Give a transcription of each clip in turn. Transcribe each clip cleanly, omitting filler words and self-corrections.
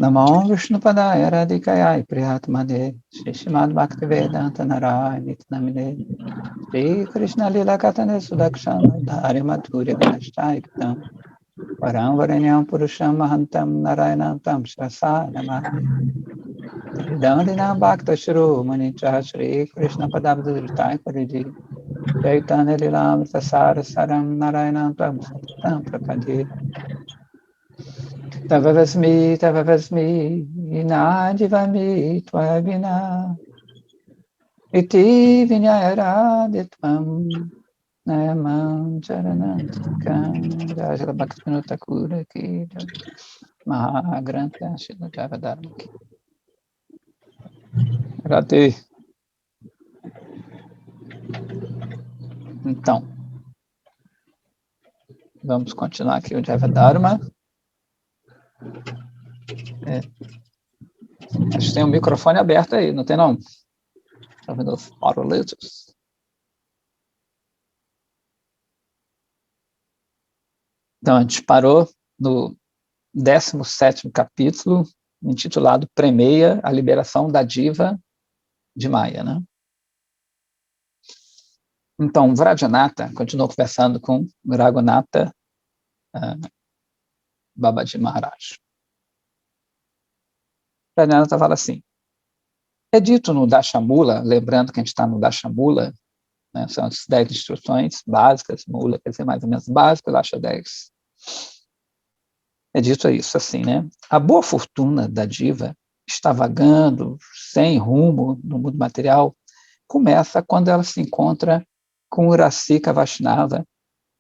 Namo Vishnupadaya Radhikaya Prihatmade Shri Srimad Bhaktivedanta Narayana Nityanamine Shri Krishna Lila Katane Sudakshana Dhari Madhurya Ganashtaiktam Param Varanyam Purusham Mahantam Narayanantam Shrasa Namade Tridandina Bhakta Shuru Manicha Shri Krishna Padabdhiritai Pariji Chaitanya Lila Amritasara Saram Narayanantam Satam Prapadi Tavavasmi, Inadivami, Tvavina, Iti Vinyayaraditam, Nayamam Charanantikam, Jajala Bhaktivinoda Thakura Ki, Mahagrantha Shila Javadharma Ki. Radhe. Então, vamos continuar aqui o Javadharma. Acho que tem um microfone aberto aí, não tem não? Está vendo os barulhos? Então, a gente parou no 17º capítulo, intitulado Premeia a Liberação da Diva de Maya, né? Então, Vrajanatha continuou conversando com Raghunatha Babaji Maharaj. Vrajanatha fala assim, é dito no Dashamula, lembrando que a gente está no Dashamula, né, são as 10 instruções básicas, Mula quer dizer mais ou menos básicas, Dasha 10. É dito isso assim, né? A boa fortuna da diva está vagando sem rumo no mundo material, começa quando ela se encontra com o Rasika Vaishnava,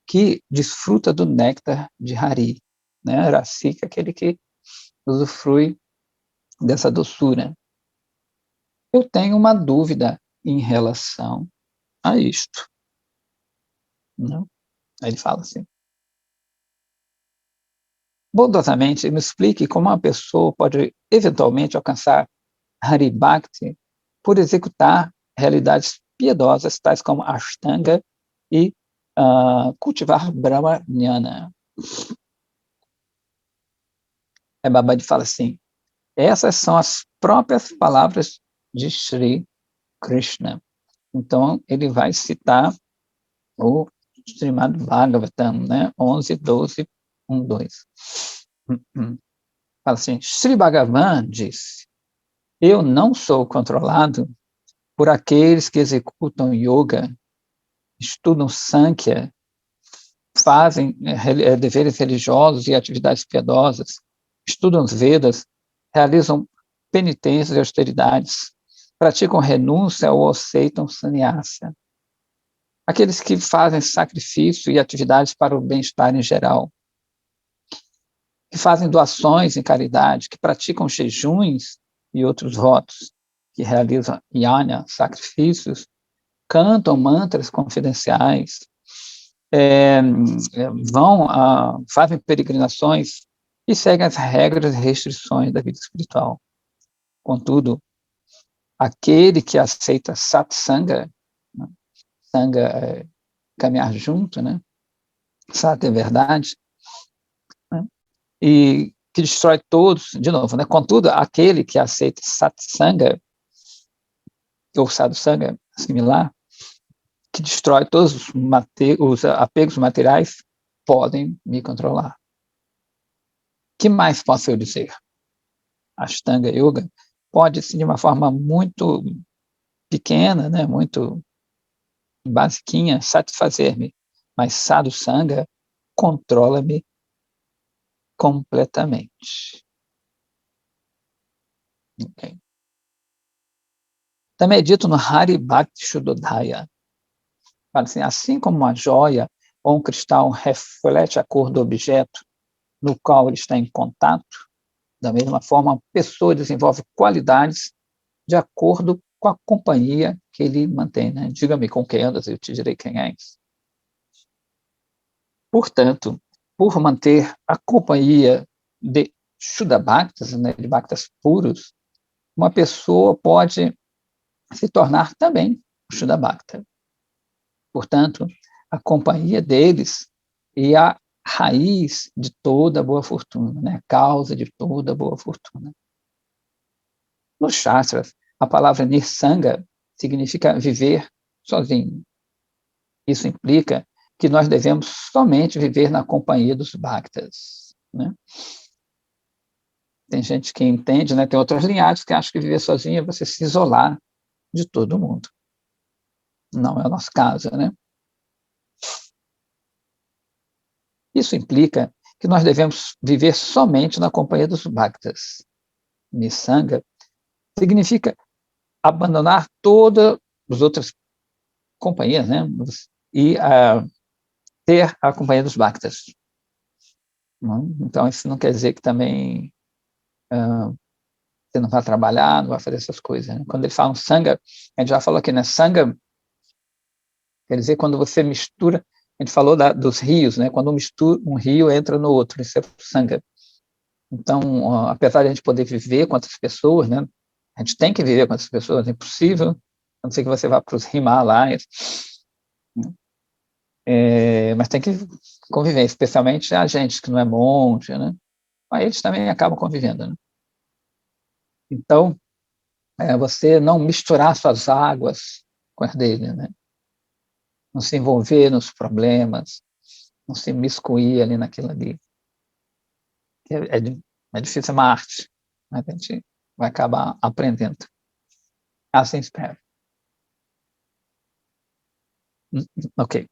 que desfruta do néctar de Hari, né? Rasika, aquele que usufrui dessa doçura. Eu tenho uma dúvida em relação a isto. Não? Aí ele fala assim, bondosamente, me explique como uma pessoa pode eventualmente alcançar Hari Bhakti por executar realidades piedosas, tais como Ashtanga e cultivar Brahma Jnana. Aí Babaji fala assim, essas são as próprias palavras de Shri Krishna. Então, ele vai citar o Srimad Bhagavatam, né? 11, 12, 1, 2. Fala assim, Shri Bhagavan disse, eu não sou controlado por aqueles que executam yoga, estudam Sankhya, fazem deveres religiosos e atividades piedosas, estudam os Vedas, realizam penitências e austeridades, praticam renúncia ou aceitam sannyasa. Aqueles que fazem sacrifício e atividades para o bem-estar em geral, que fazem doações em caridade, que praticam jejuns e outros votos, que realizam yajna, sacrifícios, cantam mantras confidenciais, fazem peregrinações e seguem as regras e restrições da vida espiritual. Contudo, aquele que aceita satsanga, né? Sanga é caminhar junto, né? Sat é verdade, né? E que destrói todos, de novo, né? Contudo, aquele que aceita satsanga, ou sadhusanga, similar, que destrói todos os apegos materiais, podem me controlar. Que mais posso eu dizer? Ashtanga Yoga pode, de uma forma muito pequena, né, muito basiquinha, satisfazer-me, mas Sadhusanga controla-me completamente. Okay. Também é dito no Hari Bhakti Shuddhodaya, assim como uma joia ou um cristal reflete a cor do objeto no qual ele está em contato, da mesma forma, a pessoa desenvolve qualidades de acordo com a companhia que ele mantém, né? Diga-me com quem andas, eu te direi quem és. Portanto, por manter a companhia de Shuddha Bhaktas, né, de Bhaktas puros, uma pessoa pode se tornar também Shuddha Bhakta. Portanto, a companhia deles e a raiz de toda boa fortuna, né? Causa de toda boa fortuna. Nos Shastras, a palavra Nirsanga significa viver sozinho. Isso implica que nós devemos somente viver na companhia dos bhaktas, né? Tem gente que entende, né? Tem outras linhagens que acham que viver sozinho é você se isolar de todo mundo. Não é o nosso caso, né? Isso implica que nós devemos viver somente na companhia dos bhaktas. Nissanga significa abandonar todas as outras companhias, né? E ter a companhia dos bhaktas. Então, isso não quer dizer que também você não vai trabalhar, não vai fazer essas coisas. Né? Quando eles falam sanga, a gente já falou aqui, né? Sanga quer dizer quando você mistura, a gente falou dos rios, né? Quando um rio entra no outro, isso é sanga. Então, apesar de a gente poder viver com outras pessoas, né? A gente tem que viver com outras pessoas, é impossível, a não ser que você vá para os Himalaias, né? Mas tem que conviver, especialmente a gente que não é monge, né? Mas eles também acabam convivendo, né? Então, você não misturar suas águas com as dele, né? Não se envolver nos problemas, não se miscuir ali naquilo ali. É difícil, é uma arte, mas a gente vai acabar aprendendo. Assim espero. Ok.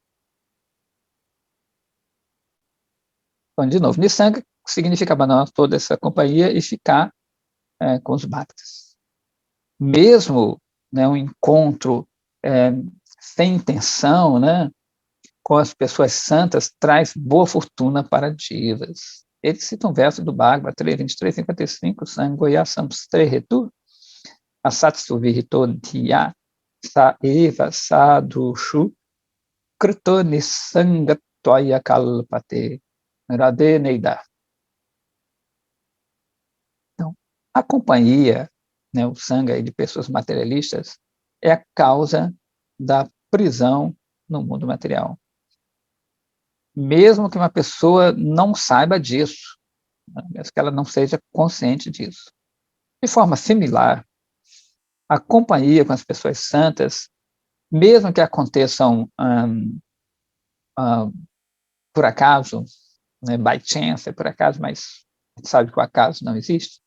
Então, de novo, Nissanga significa abandonar toda essa companhia e ficar com os bhaktas. Mesmo, né, um encontro sem intenção, né, com as pessoas santas traz boa fortuna para divas. Ele cita um verso do Bhagavad 3:23-55, Sangoya samstrehetu asatsu virito dhiya sa eva sadhushu krito nisangatvaya kalpate radhe neida. Então, a companhia, né, o sanga de pessoas materialistas, é a causa da prisão no mundo material. Mesmo que uma pessoa não saiba disso, né, mesmo que ela não seja consciente disso. De forma similar, a companhia com as pessoas santas, mesmo que aconteçam por acaso, né, by chance, por acaso, mas a gente sabe que o acaso não existe,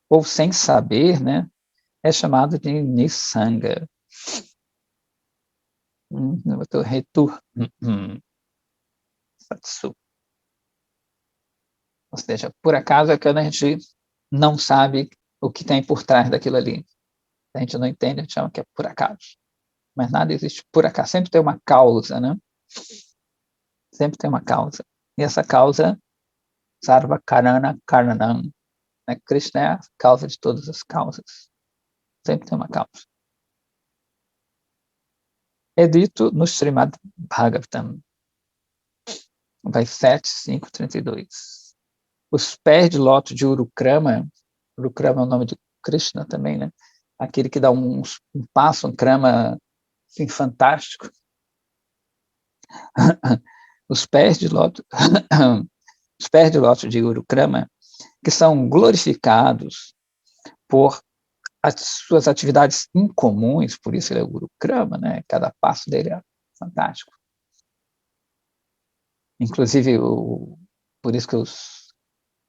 ou sem saber, né, é chamado de Nissanga. Retur. Satsu. Ou seja, por acaso é quando a gente não sabe o que tem por trás daquilo ali. A gente não entende, a gente chama que é por acaso. Mas nada existe por acaso, sempre tem uma causa, né? Sempre tem uma causa. E essa causa, Sarva Karana Karanam, né? Krishna é a causa de todas as causas. Sempre tem uma causa. É dito no Srimad Bhagavatam, vai 7, 5, 32. Os pés de lótus de Urukrama é o nome de Krishna também, né? Aquele que dá um passo, um krama assim, fantástico. Os pés de lótus, os pés de lótus de Urukrama, que são glorificados por as suas atividades incomuns, por isso ele é o Urukrama, né? Cada passo dele é fantástico. Inclusive, por isso que os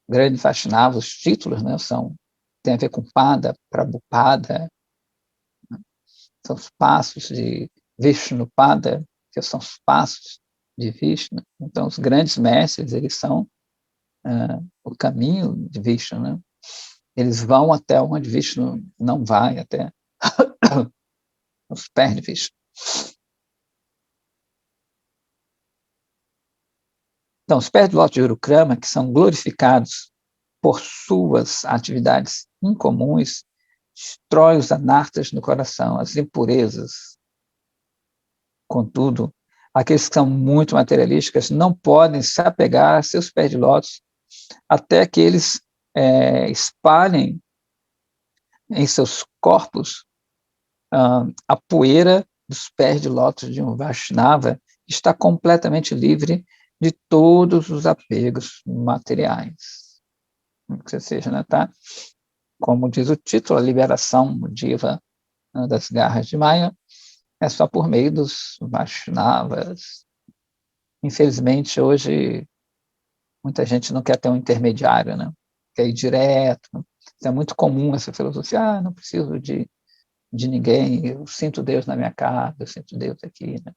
grandes Vaishnavas, os títulos, né, tem a ver com Pada, Prabhupada, né? São os passos de Vishnupada, que são os passos de Vishnu. Então, os grandes mestres, eles são o caminho de Vishnu, né? Eles vão até onde Vishnu não vai, até os pés de Vishnu. Então, os pés de lótus de Urukrama, que são glorificados por suas atividades incomuns, destrói os anartas no coração, as impurezas. Contudo, aqueles que são muito materialísticos não podem se apegar a seus pés de lótus até que eles espalhem em seus corpos a poeira dos pés de lótus de um Vaishnava, que está completamente livre de todos os apegos materiais. Que seja, né, tá? Como diz o título, a liberação diva, né, das garras de Maya é só por meio dos Vaishnavas. Infelizmente, hoje, muita gente não quer ter um intermediário, né? Quer ir direto. Isso é muito comum, essa filosofia. Ah, não preciso de ninguém, eu sinto Deus na minha casa, eu sinto Deus aqui, né?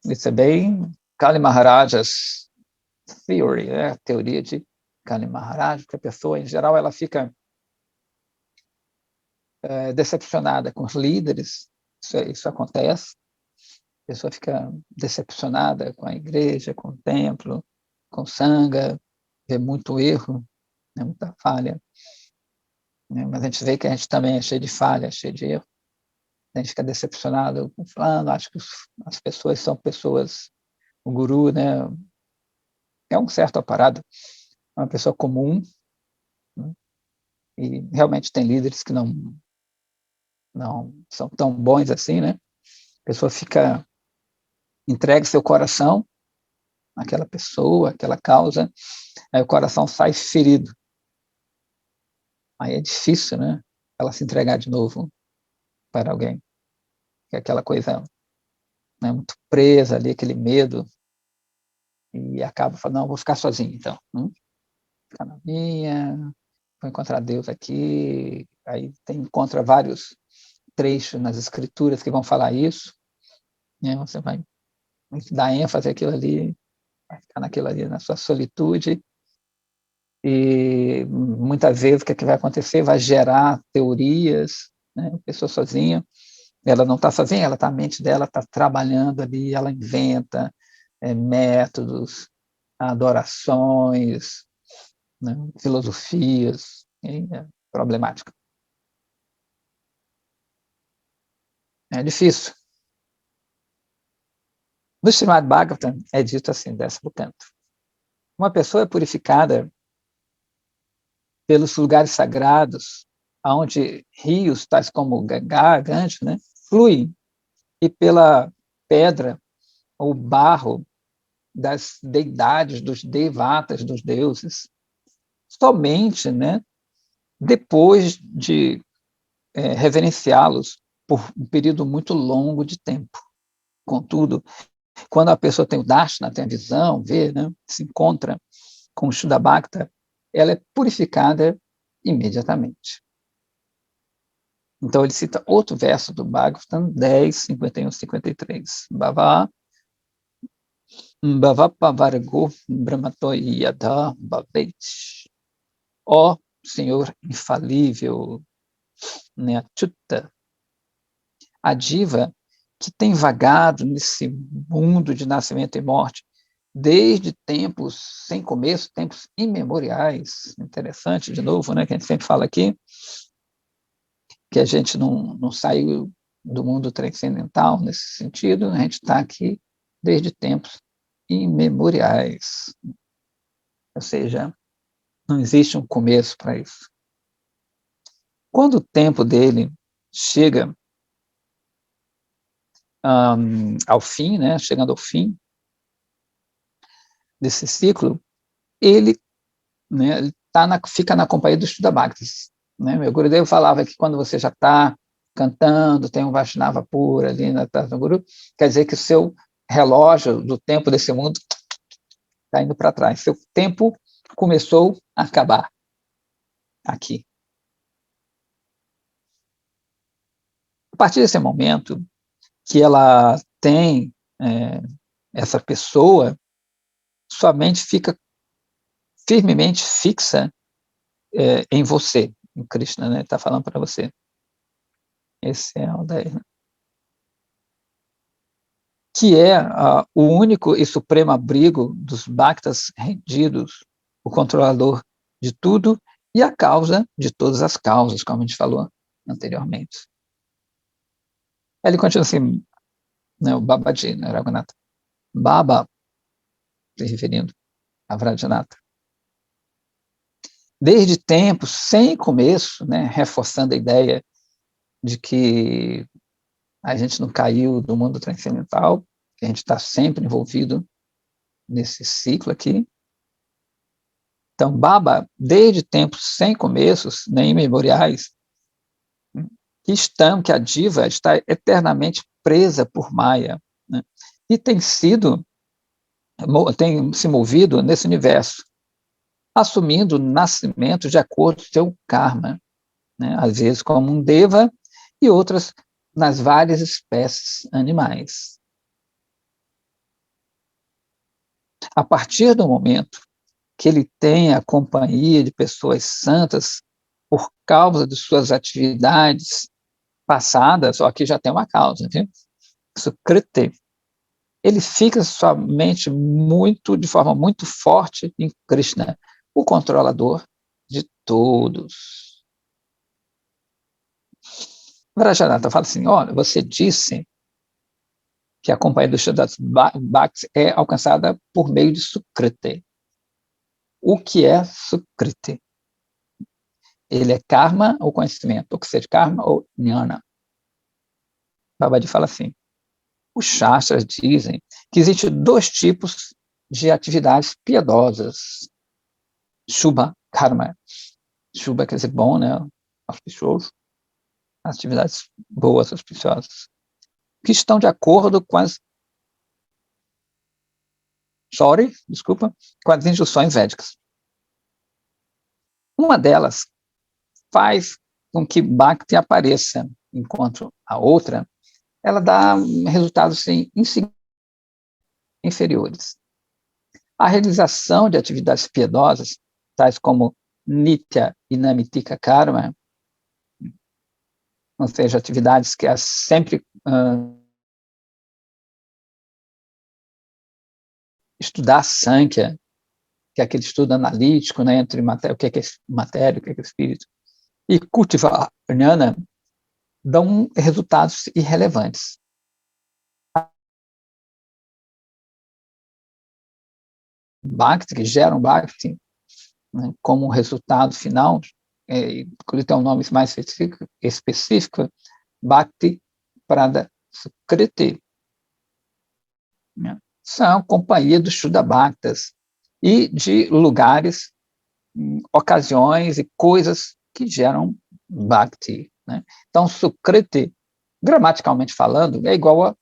Isso é bem Kali Maharaja's theory, né? A teoria de Kali Maharaj, porque a pessoa, em geral, ela fica decepcionada com os líderes, isso acontece, a pessoa fica decepcionada com a igreja, com o templo, com o sangha, vê muito erro, né, muita falha, né? Mas a gente vê que a gente também é cheio de falha, cheio de erro, a gente fica decepcionado com fulano, acho que as pessoas são pessoas, o guru, né, é um certo aparato, é uma pessoa comum, né, e realmente tem líderes que não são tão bons assim, né? A pessoa fica entregue seu coração àquela pessoa, àquela causa, aí o coração sai ferido. Aí é difícil, né? Ela se entregar de novo para alguém. Que é aquela coisa, né, muito presa ali, aquele medo, e acaba falando, não, vou ficar sozinho, então. Ficar na minha, vou encontrar Deus aqui. Aí encontra vários trechos nas escrituras que vão falar isso, né? Você vai dar ênfase àquilo ali, vai ficar naquilo ali, na sua solitude, e muitas vezes o que vai acontecer? Vai gerar teorias, né? A pessoa sozinha, ela não está sozinha, ela tá, a mente dela está trabalhando ali, ela inventa métodos, adorações, né? Filosofias, e é problemática. É difícil. No Srimad Bhagavatam é dito assim, 10º canto. Uma pessoa é purificada pelos lugares sagrados, onde rios, tais como Ganga, Ganges, né, fluem, e pela pedra ou barro das deidades, dos devatas, dos deuses, somente, né, depois de reverenciá-los por um período muito longo de tempo. Contudo, quando a pessoa tem o darshana, tem a visão, vê, né, se encontra com o Shuddha Bhakta, ela é purificada imediatamente. Então, ele cita outro verso do Bhagavatam 10, 51, 53. Bhava Bhavapavargo Brahmatoyada Bhavet. Ó Senhor infalível, né, Achyuta, a diva que tem vagado nesse mundo de nascimento e morte desde tempos sem começo, tempos imemoriais. Interessante, de novo, né, que a gente sempre fala aqui, que a gente não saiu do mundo transcendental nesse sentido, a gente está aqui desde tempos imemoriais. Ou seja, não existe um começo para isso. Quando o tempo dele chega ao fim, né, chegando ao fim desse ciclo, ele, né, ele fica na companhia dos Shuddha-bhaktas. Né? Meu Gurudev falava que quando você já está cantando, tem um Vaishnava pura ali na Tata Guru, quer dizer que o seu relógio do tempo desse mundo está indo para trás. Seu tempo começou a acabar aqui. A partir desse momento que ela tem essa pessoa, sua mente fica firmemente fixa em você, em Krishna, né? Está falando para você. Esse é o daí. Que é o único e supremo abrigo dos Bhaktas rendidos, o controlador de tudo e a causa de todas as causas, como a gente falou anteriormente. Ele continua assim, né, o Babaji, né, Raghunatha. Baba, se referindo a Vrajanatha. Desde tempos sem começo, né, reforçando a ideia de que a gente não caiu do mundo transcendental, que a gente está sempre envolvido nesse ciclo aqui. Então, Baba, desde tempos sem começos, nem memoriais, que a diva está eternamente presa por Maya, né? E tem se movido nesse universo, assumindo o nascimento de acordo com o seu karma, né? Às vezes como um deva e outras nas várias espécies animais. A partir do momento que ele tem a companhia de pessoas santas por causa de suas atividades passadas, aqui já tem uma causa, viu? Sukriti, ele fica somente de forma muito forte em Krishna, o controlador de todos. Vrajanata fala assim, olha, você disse que a companhia dos Shuddhas Bhakti é alcançada por meio de Sukriti. O que é Sukriti? Ele é karma ou conhecimento, ou que seja karma ou jnana. Babaji fala assim, os Shastras dizem que existem 2 tipos de atividades piedosas. Shubha karma. Shubha quer dizer bom, né? Auspicioso. Atividades boas, auspiciosas. Que estão de acordo com as com as instruções védicas. Uma delas faz com que Bhakti apareça, enquanto a outra, ela dá resultados assim, inferiores. A realização de atividades piedosas, tais como Nitya e Namitika Karma, ou seja, atividades que é sempre estudar Sankhya, que é aquele estudo analítico, né, entre matéria, o que é matéria, o que é espírito, e cultivar jnana, dão resultados irrelevantes. Bhakti, que geram Bhakti, né, como resultado final, ele tem um nome mais específico, Bhakti Prada Sukriti, né, são companhia dos Shuddhabhaktas e de lugares, ocasiões e coisas que geram Bhakti, né? Então, Sukriti, gramaticalmente falando, é igual a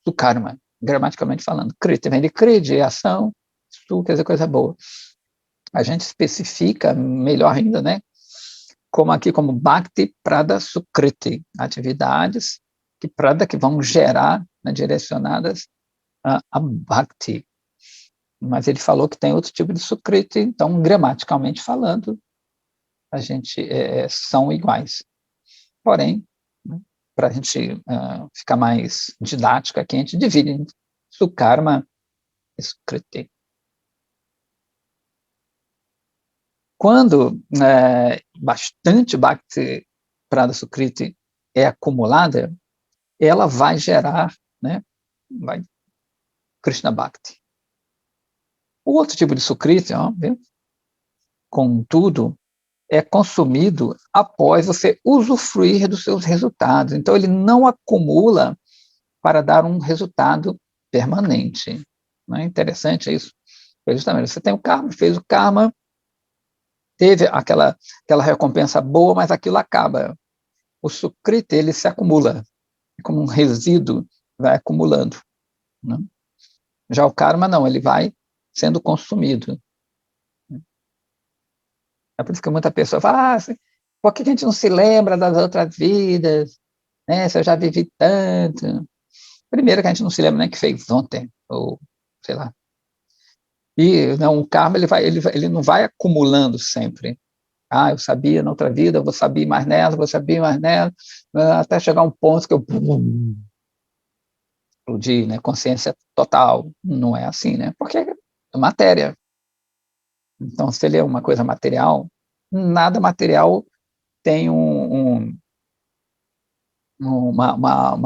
Sukarma, gramaticalmente falando. Kriti vem de Kriti, é ação, Su quer dizer coisa boa. A gente especifica melhor ainda, né? Como aqui, como Bhakti Prada Sukriti, atividades que vão gerar, né, direcionadas a Bhakti. Mas ele falou que tem outro tipo de Sukriti, então, gramaticalmente falando, a gente são iguais. Porém, né, para a gente ficar mais didático aqui, a gente divide em Sukarma e Sukriti. Quando bastante Bhakti Prada Sukriti é acumulada, ela vai gerar, né, Krishna Bhakti. O outro tipo de Sukriti, contudo, é consumido após você usufruir dos seus resultados. Então, ele não acumula para dar um resultado permanente. Não é interessante isso? Justamente, você tem o karma, fez o karma, teve aquela recompensa boa, mas aquilo acaba. O sukriti, ele se acumula, como um resíduo, vai acumulando, né? Já o karma, não, ele vai sendo consumido. É por isso que muita pessoa fala, por que a gente não se lembra das outras vidas? Né? Se eu já vivi tanto. Primeiro que a gente não se lembra nem que fez ontem, ou sei lá. E não, o karma ele não vai acumulando sempre. Eu sabia na outra vida, vou saber mais nela, vou saber mais nela, até chegar um ponto que eu explodir, né? Consciência total. Não é assim, né? Porque é matéria. Então, se ele é uma coisa material, nada material tem uma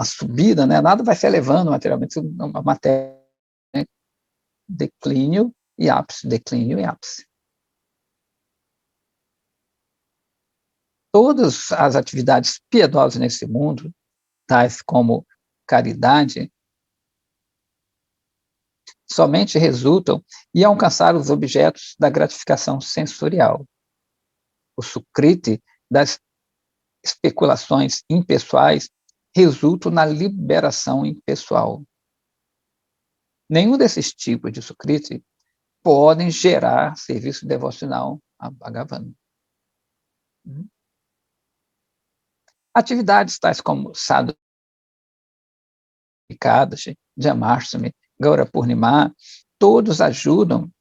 subida, né? Nada vai se elevando materialmente, uma matéria, né? Declínio e ápice, declínio e ápice. Todas as atividades piedosas nesse mundo, tais como caridade, somente resultam em alcançar os objetos da gratificação sensorial. O sukriti das especulações impessoais resulta na liberação impessoal. Nenhum desses tipos de sukriti podem gerar serviço devocional a Bhagavan. Atividades tais como sadhu, Ekadashi, Janmashtami, Gaura Purnima, todos ajudam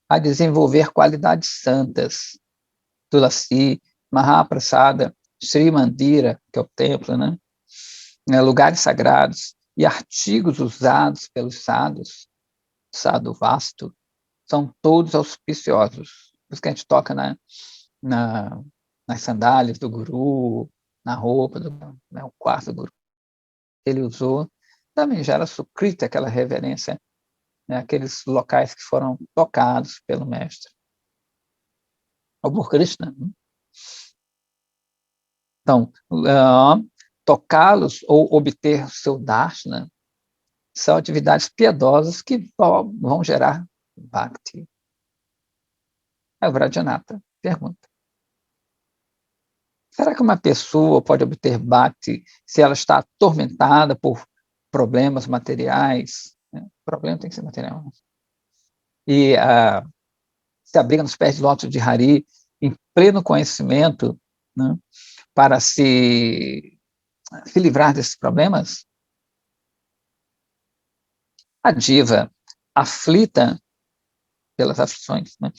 a desenvolver qualidades santas. Tulasi, Mahaprasada, Sri Mandira, que é o templo, né? Lugares sagrados e artigos usados pelos sadhus, sadhu vasto, são todos auspiciosos. Por isso que a gente toca nas sandálias do guru, na roupa, o quarto do guru que ele usou, também gera sukriti, aquela reverência, né, aqueles locais que foram tocados pelo mestre, ou por Krishna. Então, tocá-los ou obter seu darshana são atividades piedosas que vão gerar bhakti. É o Vrajanatha pergunta: será que uma pessoa pode obter bhakti se ela está atormentada por problemas materiais? O problema tem que ser material. E se abriga nos pés de lótus de Hari, em pleno conhecimento, né, para se livrar desses problemas? A diva, aflita pelas aflições, né,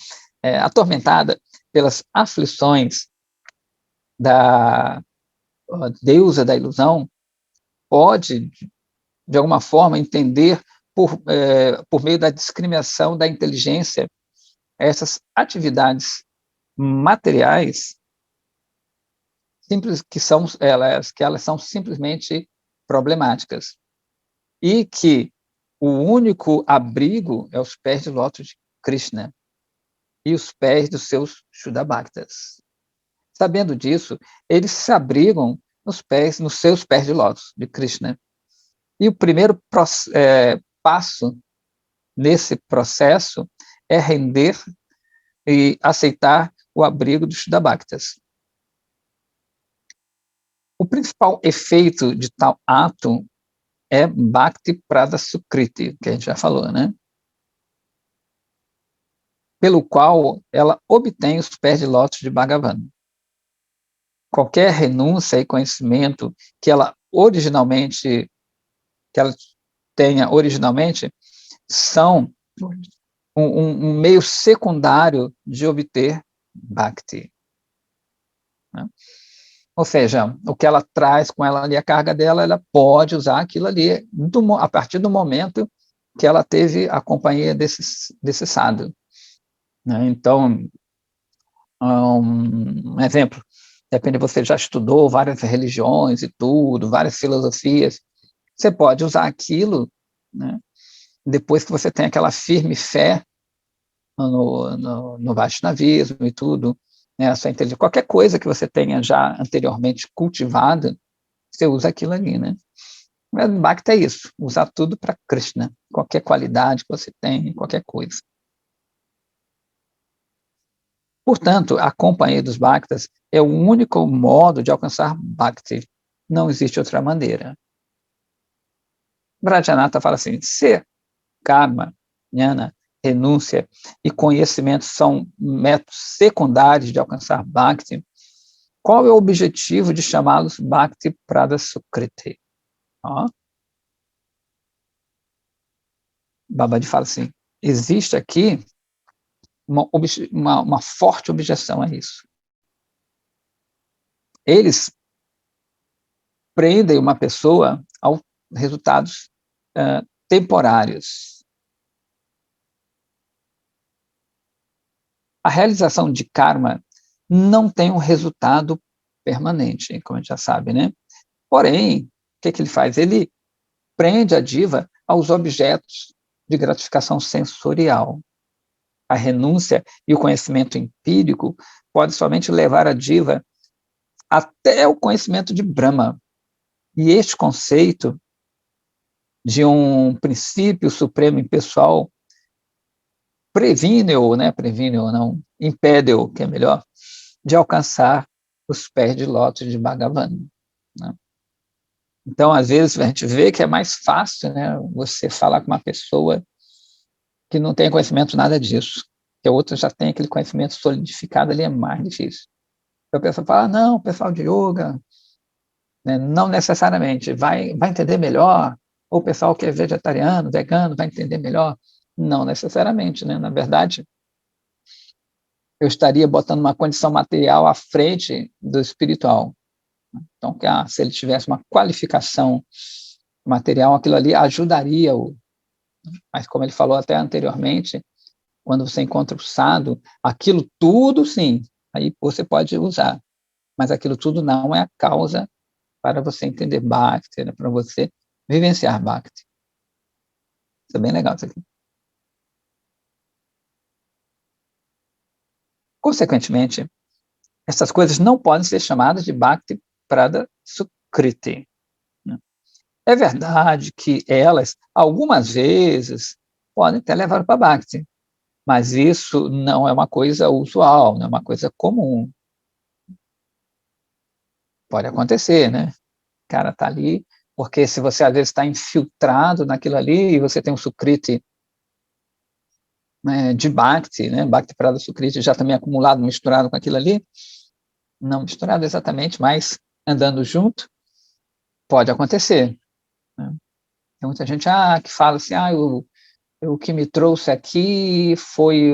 atormentada pelas aflições da deusa da ilusão, pode, de alguma forma, entender por meio da discriminação da inteligência essas atividades materiais simples, que elas são simplesmente problemáticas e que o único abrigo é os pés de lótus de Krishna e os pés dos seus Shuddha-bhaktas. Sabendo disso, eles se abrigam nos seus pés de lótus de Krishna. E o primeiro passo nesse processo é render e aceitar o abrigo dos Shuddha-bhaktas. O principal efeito de tal ato é Bhakti Prada Sukriti, que a gente já falou, né? Pelo qual ela obtém os pés de lótus de Bhagavan. Qualquer renúncia e conhecimento que ela tenha originalmente são um meio secundário de obter Bhakti. Né? Ou seja, o que ela traz com ela ali, a carga dela, ela pode usar aquilo ali a partir do momento que ela teve a companhia desse sadhu. Né? Então, um exemplo, depende, você já estudou várias religiões e tudo, várias filosofias, você pode usar aquilo, né, depois que você tem aquela firme fé no Vaishnavismo e tudo, né, a sua inteligência, qualquer coisa que você tenha já anteriormente cultivado, você usa aquilo ali, né? Mas Bhakti é isso, usar tudo para Krishna, qualquer qualidade que você tem, qualquer coisa. Portanto, a companhia dos Bhaktas é o único modo de alcançar Bhakti. Não existe outra maneira. Vrajanatha fala assim: se karma, jnana, renúncia e conhecimento são métodos secundários de alcançar Bhakti, qual é o objetivo de chamá-los Bhakti Prada Sukriti? Babaji fala assim: existe aqui uma forte objeção a isso. Eles prendem uma pessoa aos resultados temporários. A realização de karma não tem um resultado permanente, como a gente já sabe, né? Porém, o que ele faz? Ele prende a diva aos objetos de gratificação sensorial. A renúncia e o conhecimento empírico podem somente levar a diva até o conhecimento de Brahma. E este conceito de um princípio supremo impessoal, previne-o, né, previne-o não, impede-o, que é melhor, de alcançar os pés de lótus de Bhagavan, né? Então, às vezes, a gente vê que é mais fácil, né, você falar com uma pessoa que não tem conhecimento nada disso, que a outra já tem aquele conhecimento solidificado ali, é mais difícil. Então, a pessoa fala, não, o pessoal de yoga, né, não necessariamente vai entender melhor, ou o pessoal que é vegetariano, vegano, vai entender melhor. Não necessariamente, né? Na verdade, eu estaria botando uma condição material à frente do espiritual. Então, se ele tivesse uma qualificação material, aquilo ali ajudaria-o. Mas, como ele falou até anteriormente, quando você encontra o sadhu, aquilo tudo, sim, aí você pode usar. Mas aquilo tudo não é a causa para você entender Bhakti, né, para você vivenciar Bhakti. Isso é bem legal isso aqui. Consequentemente, essas coisas não podem ser chamadas de Bhakti Prada Sukriti. Né? É verdade que elas, algumas vezes, podem até levar para Bhakti, mas isso não é uma coisa usual, não é uma coisa comum. Pode acontecer, né? O cara está ali, porque se você às vezes está infiltrado naquilo ali e você tem um Sukriti, né, de Bhakti, né, Bhakti Prada Sukriti já também acumulado, misturado com aquilo ali, não misturado exatamente, mas andando junto, pode acontecer. Né? Tem muita gente que fala assim, o que me trouxe aqui foi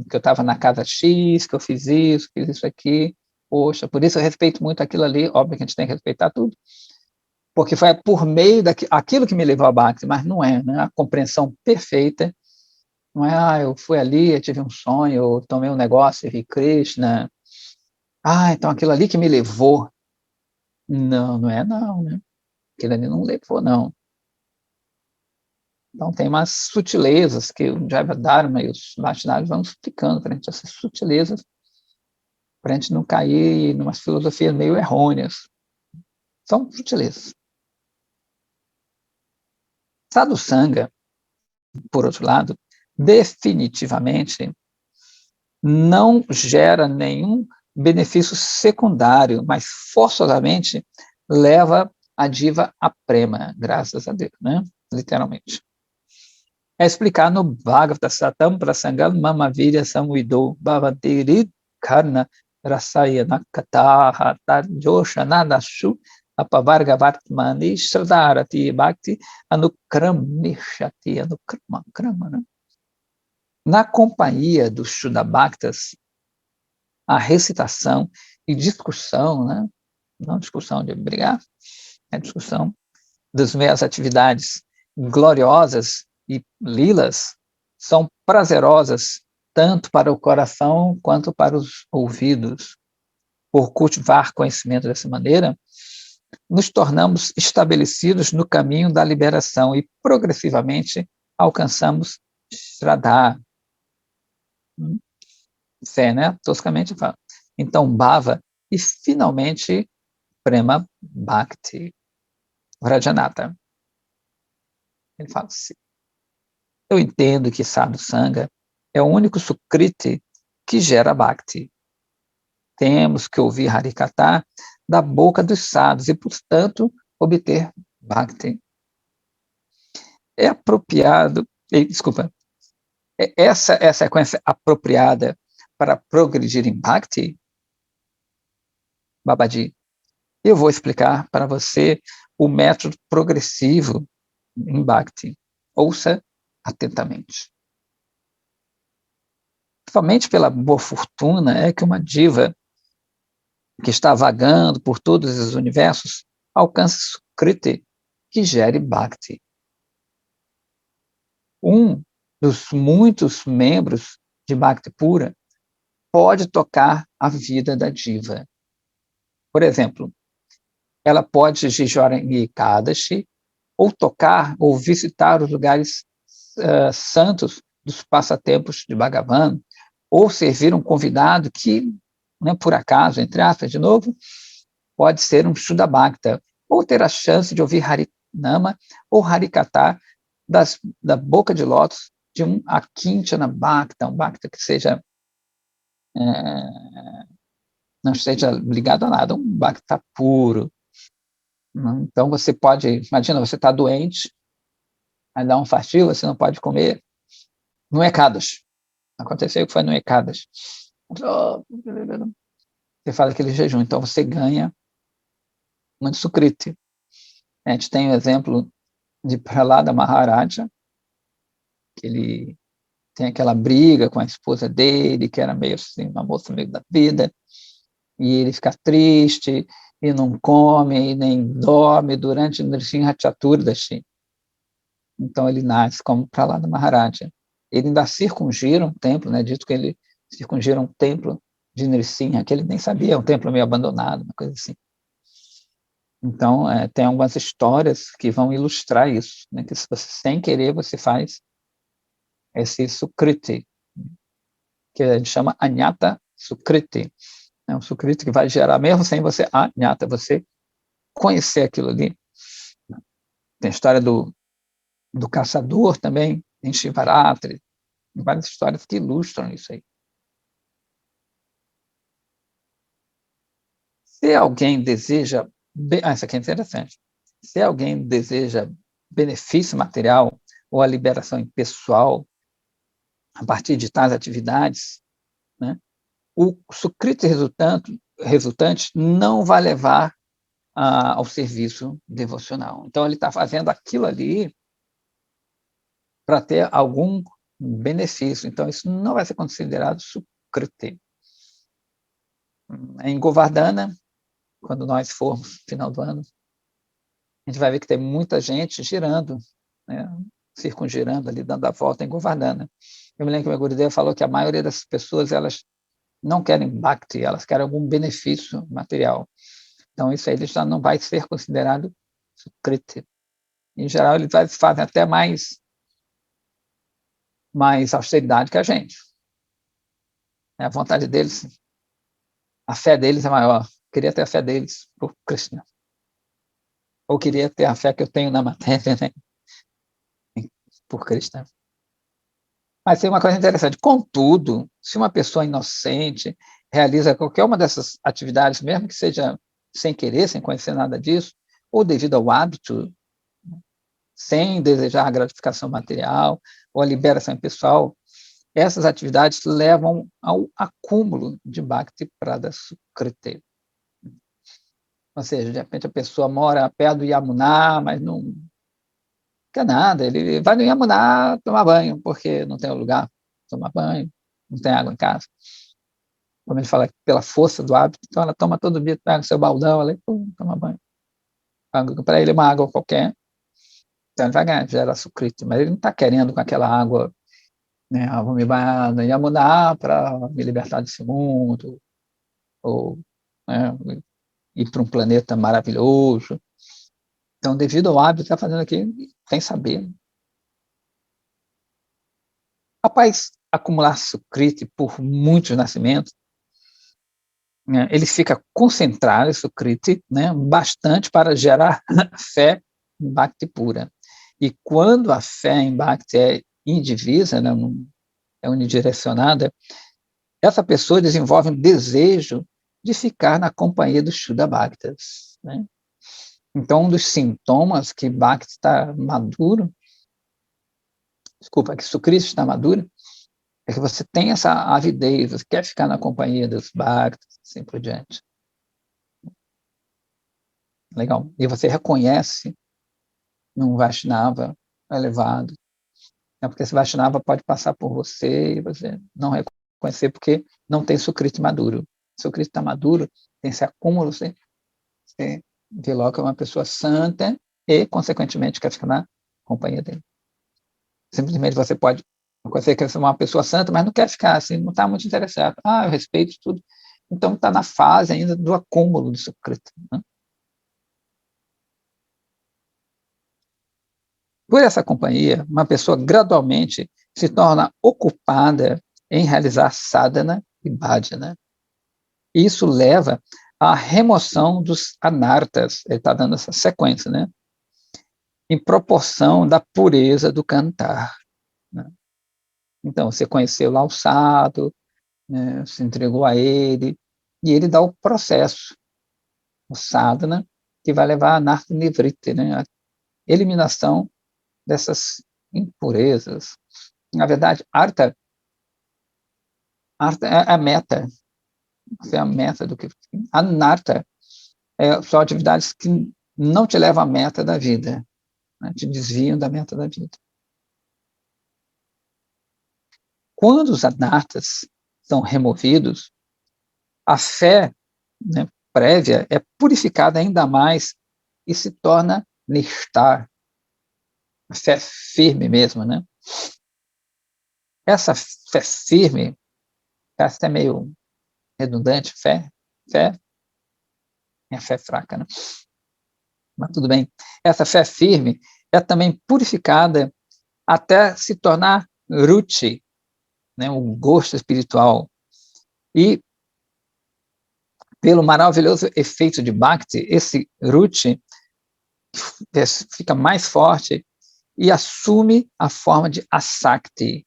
que eu estava na casa X, que eu fiz isso aqui, poxa, por isso eu respeito muito aquilo ali, óbvio que a gente tem que respeitar tudo, porque foi por meio daquilo que me levou a Bhakti, mas não é, né? A compreensão perfeita, não é, eu fui ali, eu tive um sonho, eu tomei um negócio, eu vi Krishna, então aquilo ali que me levou. Não, não é não, né? Aquilo ali não levou, não. Então tem umas sutilezas que o Jayavadharma e os Vaishnavas vão explicando para a gente, essas sutilezas, para a gente não cair em umas filosofias meio errôneas. São sutilezas. Sadhu Sangha, por outro lado, definitivamente não gera nenhum benefício secundário, mas forçosamente leva a diva à prema, graças a Deus, né? Literalmente. É explicar no Bhagavata Satam Prasangam Mamavirya Samvido Bhavatirid Karna Rasayana Kataha Tarjosha Nadashu Apavargavartmani Shradarati Bhakti Anukramishati Anukrama, né? Na companhia dos Shuddhabhaktas, a recitação e discussão, né? Não discussão de brigar, é discussão das meias atividades gloriosas e lilas são prazerosas tanto para o coração quanto para os ouvidos. Por cultivar conhecimento dessa maneira, nos tornamos estabelecidos no caminho da liberação e progressivamente alcançamos Shraddha. Fé, né? Toscamente fala. Então, Bhava e finalmente Prema Bhakti. Vrajanata. Ele fala assim, eu entendo que Sadhu Sangha é o único Sukriti que gera Bhakti. Temos que ouvir Harikata da boca dos sadhus e, portanto, obter Bhakti. É apropriado, desculpa, essa é a sequência apropriada para progredir em Bhakti? Babaji, eu vou explicar para você o método progressivo em Bhakti. Ouça atentamente. Somente pela boa fortuna é que uma diva que está vagando por todos os universos alcança Sukriti, que gere Bhakti. Um dos muitos membros de Bhakti Pura pode tocar a vida da diva. Por exemplo, ela pode jejuar em Ekadashi, ou tocar ou visitar os lugares santos dos passatempos de Bhagavan, ou servir um convidado que, né, por acaso, entre aspas, de novo, pode ser um Shuddhabhakta, ou ter a chance de ouvir nama, ou harikata, da boca de lótus de um akinchana bhakta, um bhakta que seja não esteja ligado a nada, um bhakta puro. Então você pode, imagina, você está doente, aí dá um fastio, você não pode comer, no Ekadas. Aconteceu que foi no Ekadas. Você faz aquele jejum, então você ganha muito sukriti. A gente tem o exemplo de Prahlada Maharaja, que ele tem aquela briga com a esposa dele, que era meio assim, uma moça meio da vida, e ele fica triste, e não come, e nem dorme durante Nrsimha Chaturdashi. Então ele nasce como Prahlada Maharaja. Ele ainda circungira um templo, né? Dito que ele circungira um templo de Nrsimha, que ele nem sabia, um templo meio abandonado, uma coisa assim. Então, tem algumas histórias que vão ilustrar isso, né? Que se você, sem querer, você faz esse sukriti, que a gente chama anyata sukriti. É um sukriti que vai gerar, mesmo sem você anyata, você conhecer aquilo ali. Tem a história do caçador também, em Shivaratri, várias histórias que ilustram isso aí. Se alguém deseja... isso aqui é interessante. Se alguém deseja benefício material ou a liberação pessoal a partir de tais atividades, né, o sukriti resultante não vai levar ao serviço devocional. Então, ele está fazendo aquilo ali para ter algum benefício. Então, isso não vai ser considerado sukriti. Em Govardhana, quando nós formos no final do ano, a gente vai ver que tem muita gente girando, né, circungirando ali, dando a volta em Govardhana. Eu me lembro que o meu Gurudev falou que a maioria das pessoas, elas não querem bhakti, elas querem algum benefício material. Então, isso aí já não vai ser considerado sukriti. Em geral, eles fazem até mais austeridade que a gente. A vontade deles, a fé deles é maior. Eu queria ter a fé deles por Krishna. Ou queria ter a fé que eu tenho na matéria, né? Por Krishna. Mas tem uma coisa interessante. Contudo, se uma pessoa inocente realiza qualquer uma dessas atividades, mesmo que seja sem querer, sem conhecer nada disso, ou devido ao hábito, sem desejar a gratificação material ou a liberação pessoal, essas atividades levam ao acúmulo de Bhakti Prada Sukriti. Ou seja, de repente a pessoa mora perto do Yamuná, mas não quer nada, ele vai no Yamuná tomar banho, porque não tem lugar para tomar banho, não tem água em casa. Como ele fala, pela força do hábito, então ela toma todo dia, pega o seu baldão, ela toma banho. Para ele é uma água qualquer, então ele vai ganhar, gera sukriti, mas ele não está querendo com aquela água, né, vou me banhar no Yamuná para me libertar desse mundo, ou, né, ir para um planeta maravilhoso. Então, devido ao hábito, está fazendo aquilo sem saber. Após acumular sukriti por muitos nascimentos, né, ele fica concentrado, sukriti, né, bastante para gerar fé em Bhakti pura. E quando a fé em Bhakti é indivisa, né, é unidirecionada, essa pessoa desenvolve um desejo de ficar na companhia dos Shuddha Bhaktas, né? Então, um dos sintomas que Bhakti está maduro, que Sukriti está maduro, é que você tem essa avidez, você quer ficar na companhia dos Bhaktas, assim por diante. Legal. E você reconhece num Vaishnava elevado, né? Porque esse Vaishnava pode passar por você e você não reconhecer porque não tem Sukriti maduro. Se o Sukriti está maduro, tem esse acúmulo, você vê logo que é uma pessoa santa e, consequentemente, quer ficar na companhia dele. Simplesmente você pode quer ser uma pessoa santa, mas não quer ficar assim, não está muito interessado. Eu respeito tudo. Então está na fase ainda do acúmulo do Sukriti, né? Por essa companhia, uma pessoa gradualmente se torna ocupada em realizar sadhana e bhajana. Isso leva à remoção dos anartas. Ele está dando essa sequência, né? em proporção da pureza do cantar, né? Então, você conheceu lá o sadhu, né, se entregou a ele, e ele dá o processo, o sadhana, que vai levar a narta nivriti, né, a eliminação dessas impurezas. Na verdade, artha é a meta, é a meta do que... Anartha são atividades que não te levam à meta da vida, né, te desviam da meta da vida. Quando os anartas são removidos, a fé, né, prévia é purificada ainda mais e se torna nishtar, a fé firme mesmo, né? Essa fé firme, parece até meio redundante, fé é a fé fraca, né? Mas tudo bem. Essa fé firme é também purificada até se tornar ruchi, né, o gosto espiritual. E pelo maravilhoso efeito de Bhakti, esse ruchi fica mais forte e assume a forma de asakti,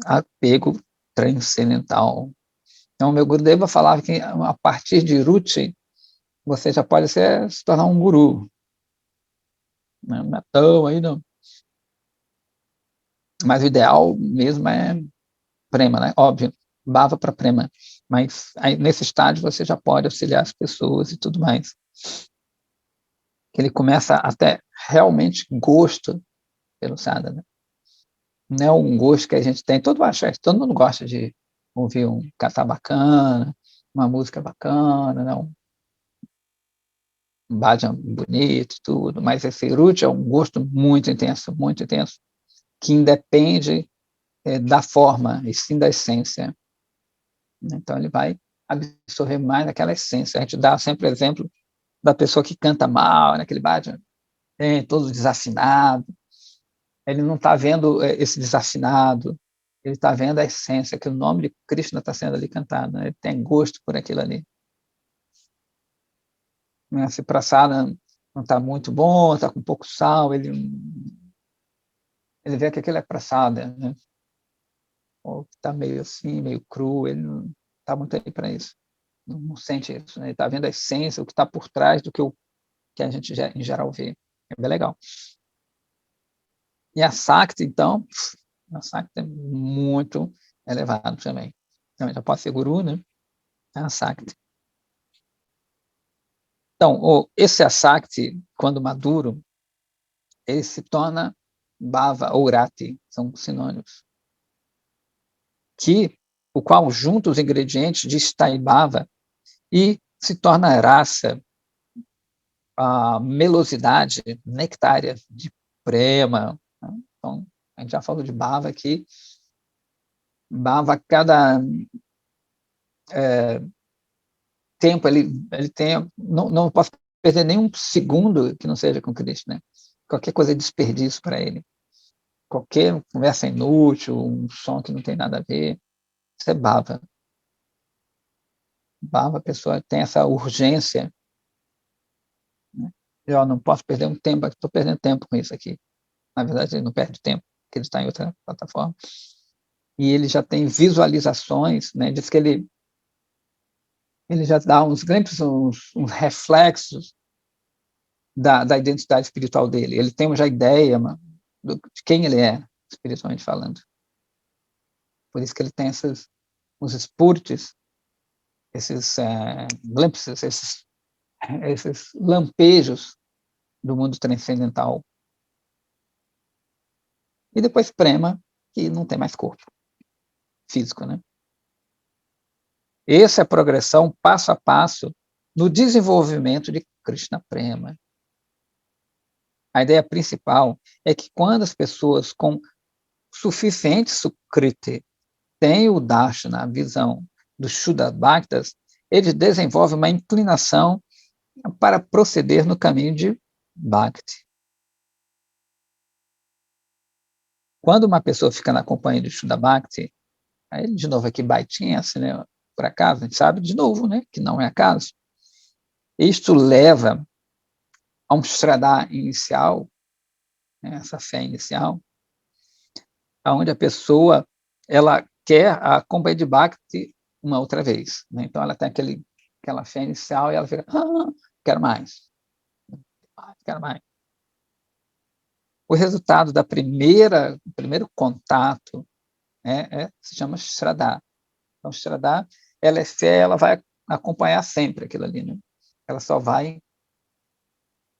apego transcendental. Então, meu Gurudeva falava que a partir de ruchi, você já pode se tornar um guru. Não é tão aí, não. Mas o ideal mesmo é prema, né? Óbvio, bhava para prema. Mas aí, nesse estágio você já pode auxiliar as pessoas e tudo mais. Ele começa até realmente gosto pelo sadhana. Não é um gosto que a gente tem, todo mundo gosta de ouvir um cantar bacana, uma música bacana, não, um bhajan bonito, tudo, mas esse ruchi é um gosto muito intenso, que independe da forma e sim da essência. Então ele vai absorver mais daquela essência. A gente dá sempre exemplo da pessoa que canta mal naquele bhajan, todo desafinado. Ele não está vendo esse desafinado, ele está vendo a essência, que o nome de Krishna está sendo ali cantado, né? Ele tem gosto por aquilo ali. Se prasada não está muito bom, está com pouco sal, ele vê que aquilo é prasada, né? Ou está meio assim, meio cru, ele não está muito aí para isso. Não sente isso, né? Ele está vendo a essência, o que está por trás do que a gente em geral vê. É bem legal. E a Sakti, então, a Sakti é muito elevado também. Então, já pode ser guru, né? A Sakti. Então, esse Asakti, quando maduro, ele se torna Bhava ou Rati, são sinônimos, o qual junta os ingredientes de Sthai Bhava e se torna rasa, a melosidade nectária de Prema. Então, a gente já falou de Bhava aqui. Bhava, cada tempo, ele tem... Não posso perder nenhum segundo que não seja com Krishna, né? Qualquer coisa é desperdício para ele. Qualquer conversa inútil, um som que não tem nada a ver, isso é bhava. Bhava, a pessoa tem essa urgência, né? Eu não posso perder um tempo, estou perdendo tempo com isso aqui. Na verdade, ele não perde tempo, porque ele está em outra plataforma. E ele já tem visualizações, né? Diz que ele já dá uns glimpses, uns reflexos da identidade espiritual dele. Ele tem já ideia de quem ele é, espiritualmente falando. Por isso que ele tem uns spurtis, esses glimpses, esses lampejos do mundo transcendental. E depois Prema, que não tem mais corpo físico, né? Essa é a progressão passo a passo no desenvolvimento de Krishna Prema. A ideia principal é que quando as pessoas com suficiente sukriti têm o darshana, a visão dos Shuddha Bhaktas, eles desenvolvem uma inclinação para proceder no caminho de Bhakti. Quando uma pessoa fica na companhia do Shuddha Bhakti, aí de novo aqui baitinha, assim, né, por acaso, a gente sabe de novo, né, que não é acaso. Isto leva há um Shraddha inicial, né, essa fé inicial, onde a pessoa ela quer a companhia de Bhakti uma outra vez. Né? Então, ela tem aquela fé inicial e ela fica, quero mais, quero mais. O resultado do primeiro contato se chama Shraddha. Então, Shraddha, ela é fé, ela vai acompanhar sempre aquilo ali. Né? Ela só vai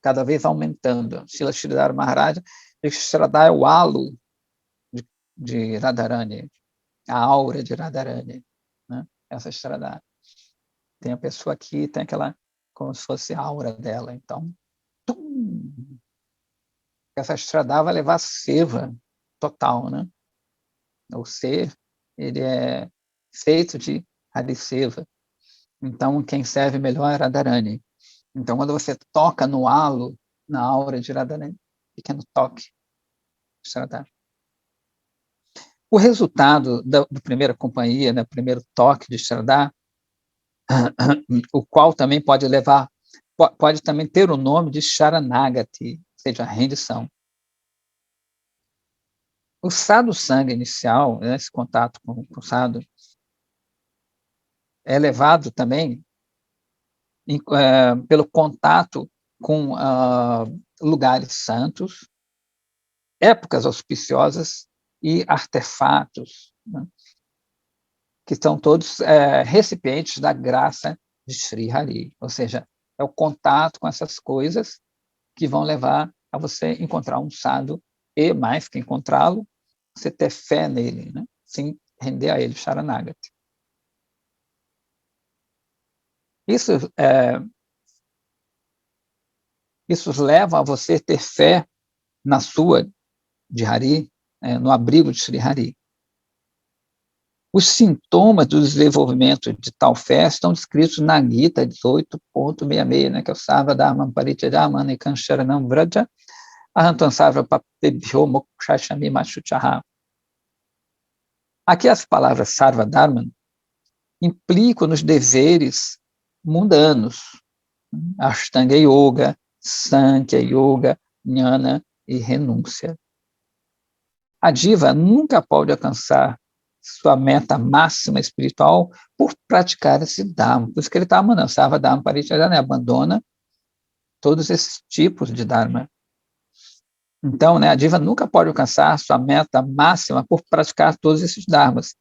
cada vez aumentando. Srila Sridhar Maharaj, Shraddha é o halo de Radharani, a aura de Radharani, né? Essa Shraddha. Tem a pessoa aqui, tem aquela, como se fosse a aura dela. Então, essa Shraddha vai levar a seva total, né? O ser, ele é feito de Hariseva. Então, quem serve melhor é Radharani. Então, quando você toca no halo, na aura de Radharani, pequeno toque, Shraddha. O resultado da primeira companhia, né, primeiro toque de Shraddha, o qual também pode levar, pode também ter o nome de Sharanagati, ou seja, rendição. O sadhu sanga inicial, né, esse contato com o sadhu, é levado também pelo contato com lugares santos, épocas auspiciosas e artefatos, né, que são todos recipientes da graça de Sri Hari, ou seja, é o contato com essas coisas que vão levar a você encontrar um sadhu e, mais que encontrá-lo, você ter fé nele, né? Sim, render a ele, Sharanagati. Isso leva a você ter fé na sua de Hari, no abrigo de Sri Hari. Os sintomas do desenvolvimento de tal fé estão descritos na Gita 18.66, né, que é o Sarva Dharma Parityajamana e Kansharanam Vraja, Ahantam Sarva Papebhyo Mokshashami Machuchaha. Aqui as palavras Sarva Dharma implicam nos deveres mundanos, Ashtanga Yoga, Sankhya Yoga, Jnana e renúncia. A diva nunca pode alcançar sua meta máxima espiritual por praticar esse Dharma. Por isso que ele está mandando, Sarva Dharma Parityajana, abandona todos esses tipos de Dharma. Então, né, a diva nunca pode alcançar sua meta máxima por praticar todos esses Dharmas.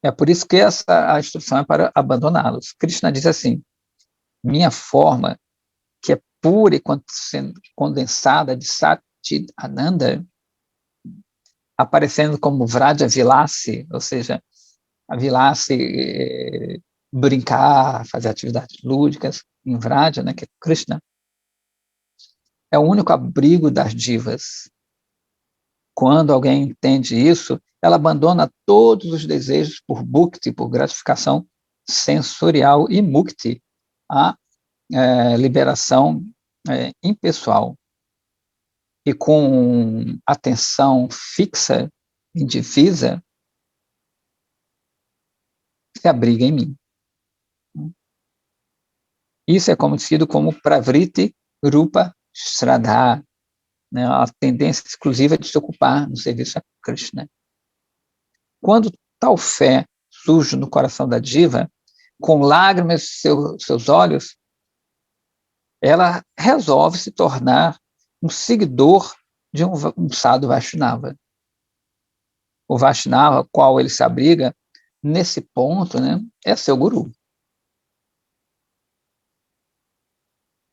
É por isso que a instrução é para abandoná-los. Krishna diz assim, minha forma, que é pura e condensada de Satchit Ananda, aparecendo como Vraja Vilasi, ou seja, a Vilasi brincar, fazer atividades lúdicas, em Vraja, né, que é Krishna, é o único abrigo das divas. Quando alguém entende isso, ela abandona todos os desejos por bhukti, por gratificação sensorial, e mukti, a liberação impessoal. E com atenção fixa, indivisa, se abriga em mim. Isso é conhecido como Pravriti Rupa Shraddha, né, a tendência exclusiva de se ocupar no serviço a Krishna. Quando tal fé surge no coração da diva, com lágrimas em seus olhos, ela resolve se tornar um seguidor de um sadhu Vaishnava. O Vaishnava, qual ele se abriga, nesse ponto, né, é seu guru.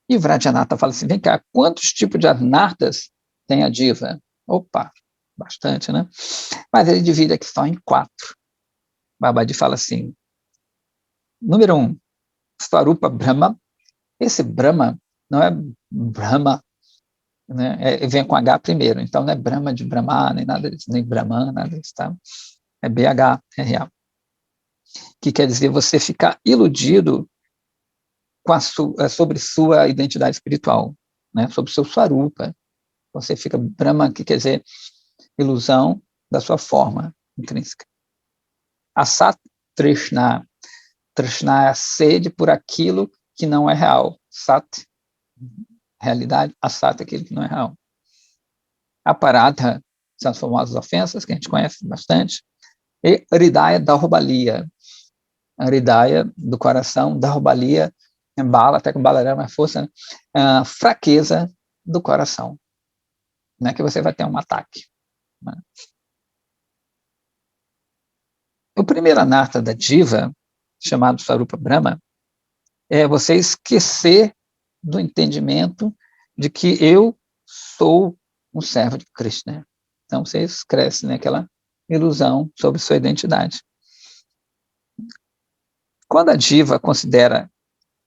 E Vrajanatha fala assim, vem cá, quantos tipos de anartas tem a diva? Opa, bastante, né? Mas ele divide aqui só em 4. Babaji fala assim, número 1, Swarupa Brahma. Esse Brahma não é Brahma, né? Vem com H primeiro, então não é Brahma de Brahma, nem nada disso, nem Brahman, nada disso, tá? É BHRA. Que quer dizer você ficar iludido sobre sua identidade espiritual, né? Sobre seu Swarupa. Você fica Brahma, que quer dizer ilusão da sua forma intrínseca. Asat Trishna. Trishna é a sede por aquilo que não é real. Sat realidade, asata é aquilo que não é real. Aparadha são as famosas ofensas, que a gente conhece bastante, e hridaya daurbaliya, a hridaya do coração, daurbaliya, bala, até com bala era mais força, né? Fraqueza do coração. Não é que você vai ter um ataque. Né? O primeiro anartha da Jiva, chamado Sarupa Brahma, é você esquecer do entendimento de que eu sou um servo de Krishna. Então, você cresce naquela ilusão sobre sua identidade. Quando a Jiva considera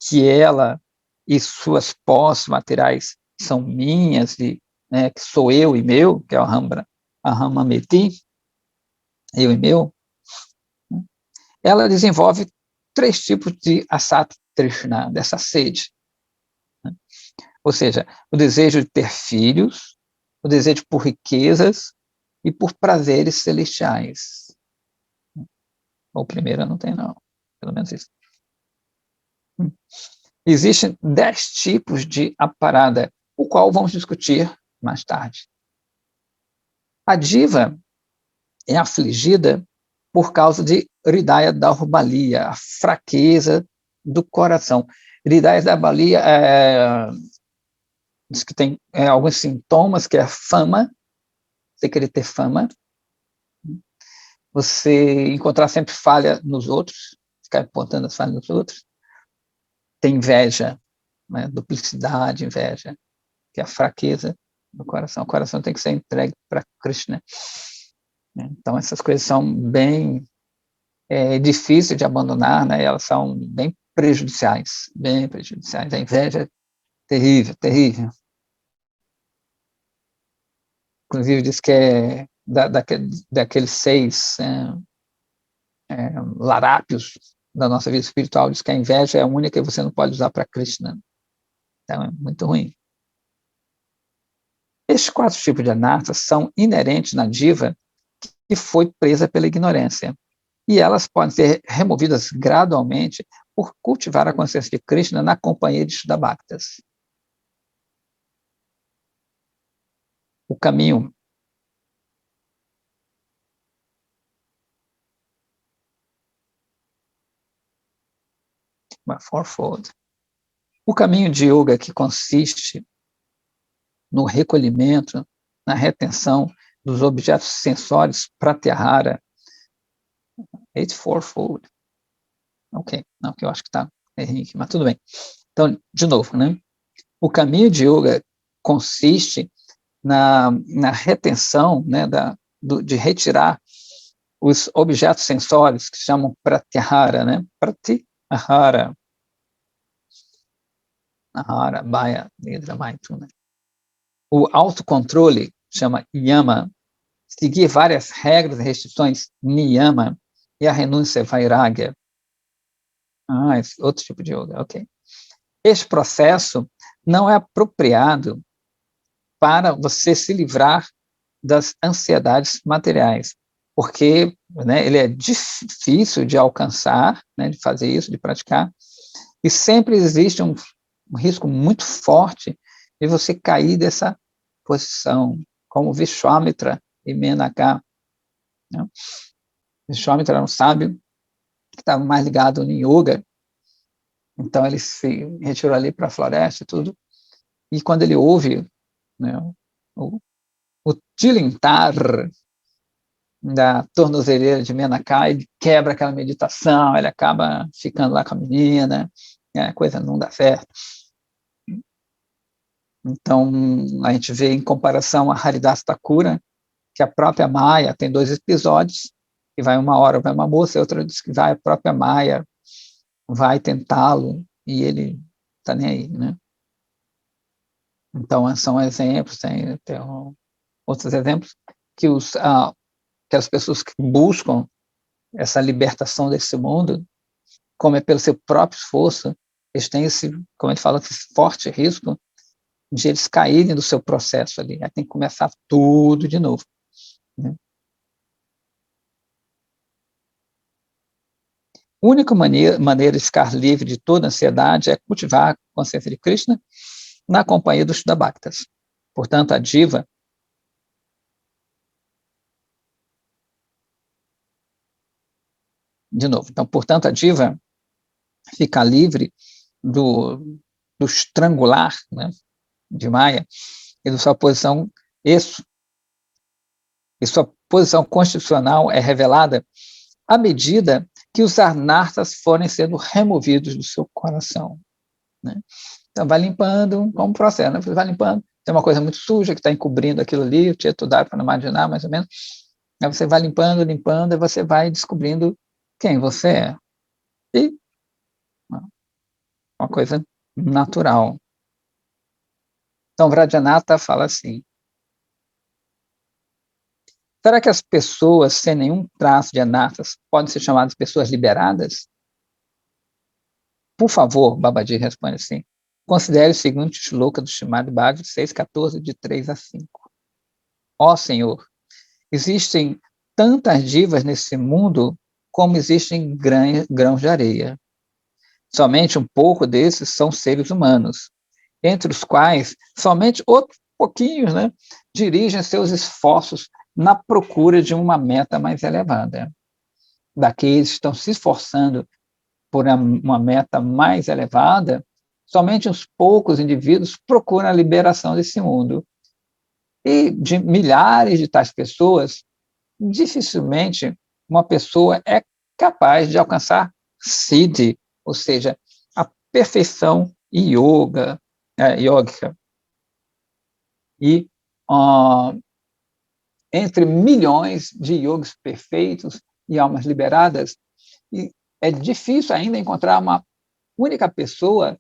que ela e suas posses materiais são minhas, e, né, que sou eu e meu, que é o Ahamameti, eu e meu, ela desenvolve 3 tipos de asata trishna, dessa sede. Ou seja, o desejo de ter filhos, o desejo por riquezas e por prazeres celestiais. O primeiro não tem, não. Pelo menos isso. Existem 10 tipos de aparada, o qual vamos discutir mais tarde. A diva é afligida por causa de hridaya daurbaliya, a fraqueza do coração. Hridaya daurbaliya diz que tem alguns sintomas, que é a fama, você querer ter fama, você encontrar sempre falha nos outros, ficar apontando as falhas nos outros, tem inveja, né, duplicidade, inveja, que é a fraqueza do coração. O coração tem que ser entregue para Krishna. Então, essas coisas são bem difíceis de abandonar, né? Elas são bem prejudiciais, bem prejudiciais. A inveja é terrível, terrível. Inclusive, diz que é daqueles 6 larápios da nossa vida espiritual, diz que a inveja é a única que você não pode usar para Krishna. Então, é muito ruim. Estes 4 tipos de anartas são inerentes na diva que foi presa pela ignorância. E elas podem ser removidas gradualmente por cultivar a consciência de Krishna na companhia de Shuddhabhaktas. O caminho fourfold. O caminho de yoga que consiste no recolhimento, na retenção dos objetos sensórios pratyahara, eightfold. Ok, não, que eu acho que está errinho aqui, mas tudo bem. Então, de novo, né? O caminho de yoga consiste na retenção, né, de retirar os objetos sensórios, que se chamam pratyahara, né? Pratyahara. Ahara, baya, nidra, maituna. O autocontrole chama yama. Seguir várias regras e restrições, niyama. E a renúncia é vairagya. Esse outro tipo de yoga, ok. Este processo não é apropriado para você se livrar das ansiedades materiais, porque, né, ele é difícil de alcançar, né, de fazer isso, de praticar, e sempre existe um risco muito forte de você cair dessa posição, como Vishwamitra e Menaka. Né? Vishwamitra era um sábio que estava mais ligado em yoga, então ele se retirou ali para a floresta e tudo, e quando ele ouve, né, o tilintar da tornozeleira de Menaka, ele quebra aquela meditação, ele acaba ficando lá com a menina, a coisa não dá certo. Então, a gente vê em comparação a Haridas Thakura, que a própria Maya tem 2 episódios, que vai uma hora, vai uma moça, e outra diz que vai a própria Maya, vai tentá-lo, e ele está nem aí, né? Então, são exemplos, tem outros exemplos, que que as pessoas que buscam essa libertação desse mundo, como é pelo seu próprio esforço, eles têm esse, como a gente fala, esse forte risco de eles caírem do seu processo ali. Aí tem que começar tudo de novo. Né? A única maneira de ficar livre de toda ansiedade é cultivar a consciência de Krishna na companhia dos Shuddha-bhaktas. Portanto, a diva de novo, então, portanto, a diva fica livre do estrangular, né, de Maya e da sua posição, isso, e sua posição constitucional é revelada à medida que os anartas forem sendo removidos do seu coração. Né? Então, vai limpando, como processo, né? Você vai limpando, tem uma coisa muito suja que está encobrindo aquilo ali, o Tieto dá para não imaginar, mais ou menos. Aí você vai limpando, limpando, e você vai descobrindo quem você é. E uma coisa natural. Então, Vrajanatha fala assim: será que as pessoas sem nenhum traço de anartas podem ser chamadas pessoas liberadas? Por favor, Babaji responde assim: considere o seguinte shloka do Srimad Bhagavatam 6.14, de 3 a 5. Ó Senhor, existem tantas divas nesse mundo como existem grãos de areia. Somente um pouco desses são seres humanos, entre os quais somente outros pouquinhos, né, dirigem seus esforços na procura de uma meta mais elevada. Daqueles que estão se esforçando por uma meta mais elevada, somente uns poucos indivíduos procuram a liberação desse mundo. E de milhares de tais pessoas, dificilmente uma pessoa é capaz de alcançar siddhi, ou seja, a perfeição yogica. E entre milhões de yogis perfeitos e almas liberadas, e é difícil ainda encontrar uma única pessoa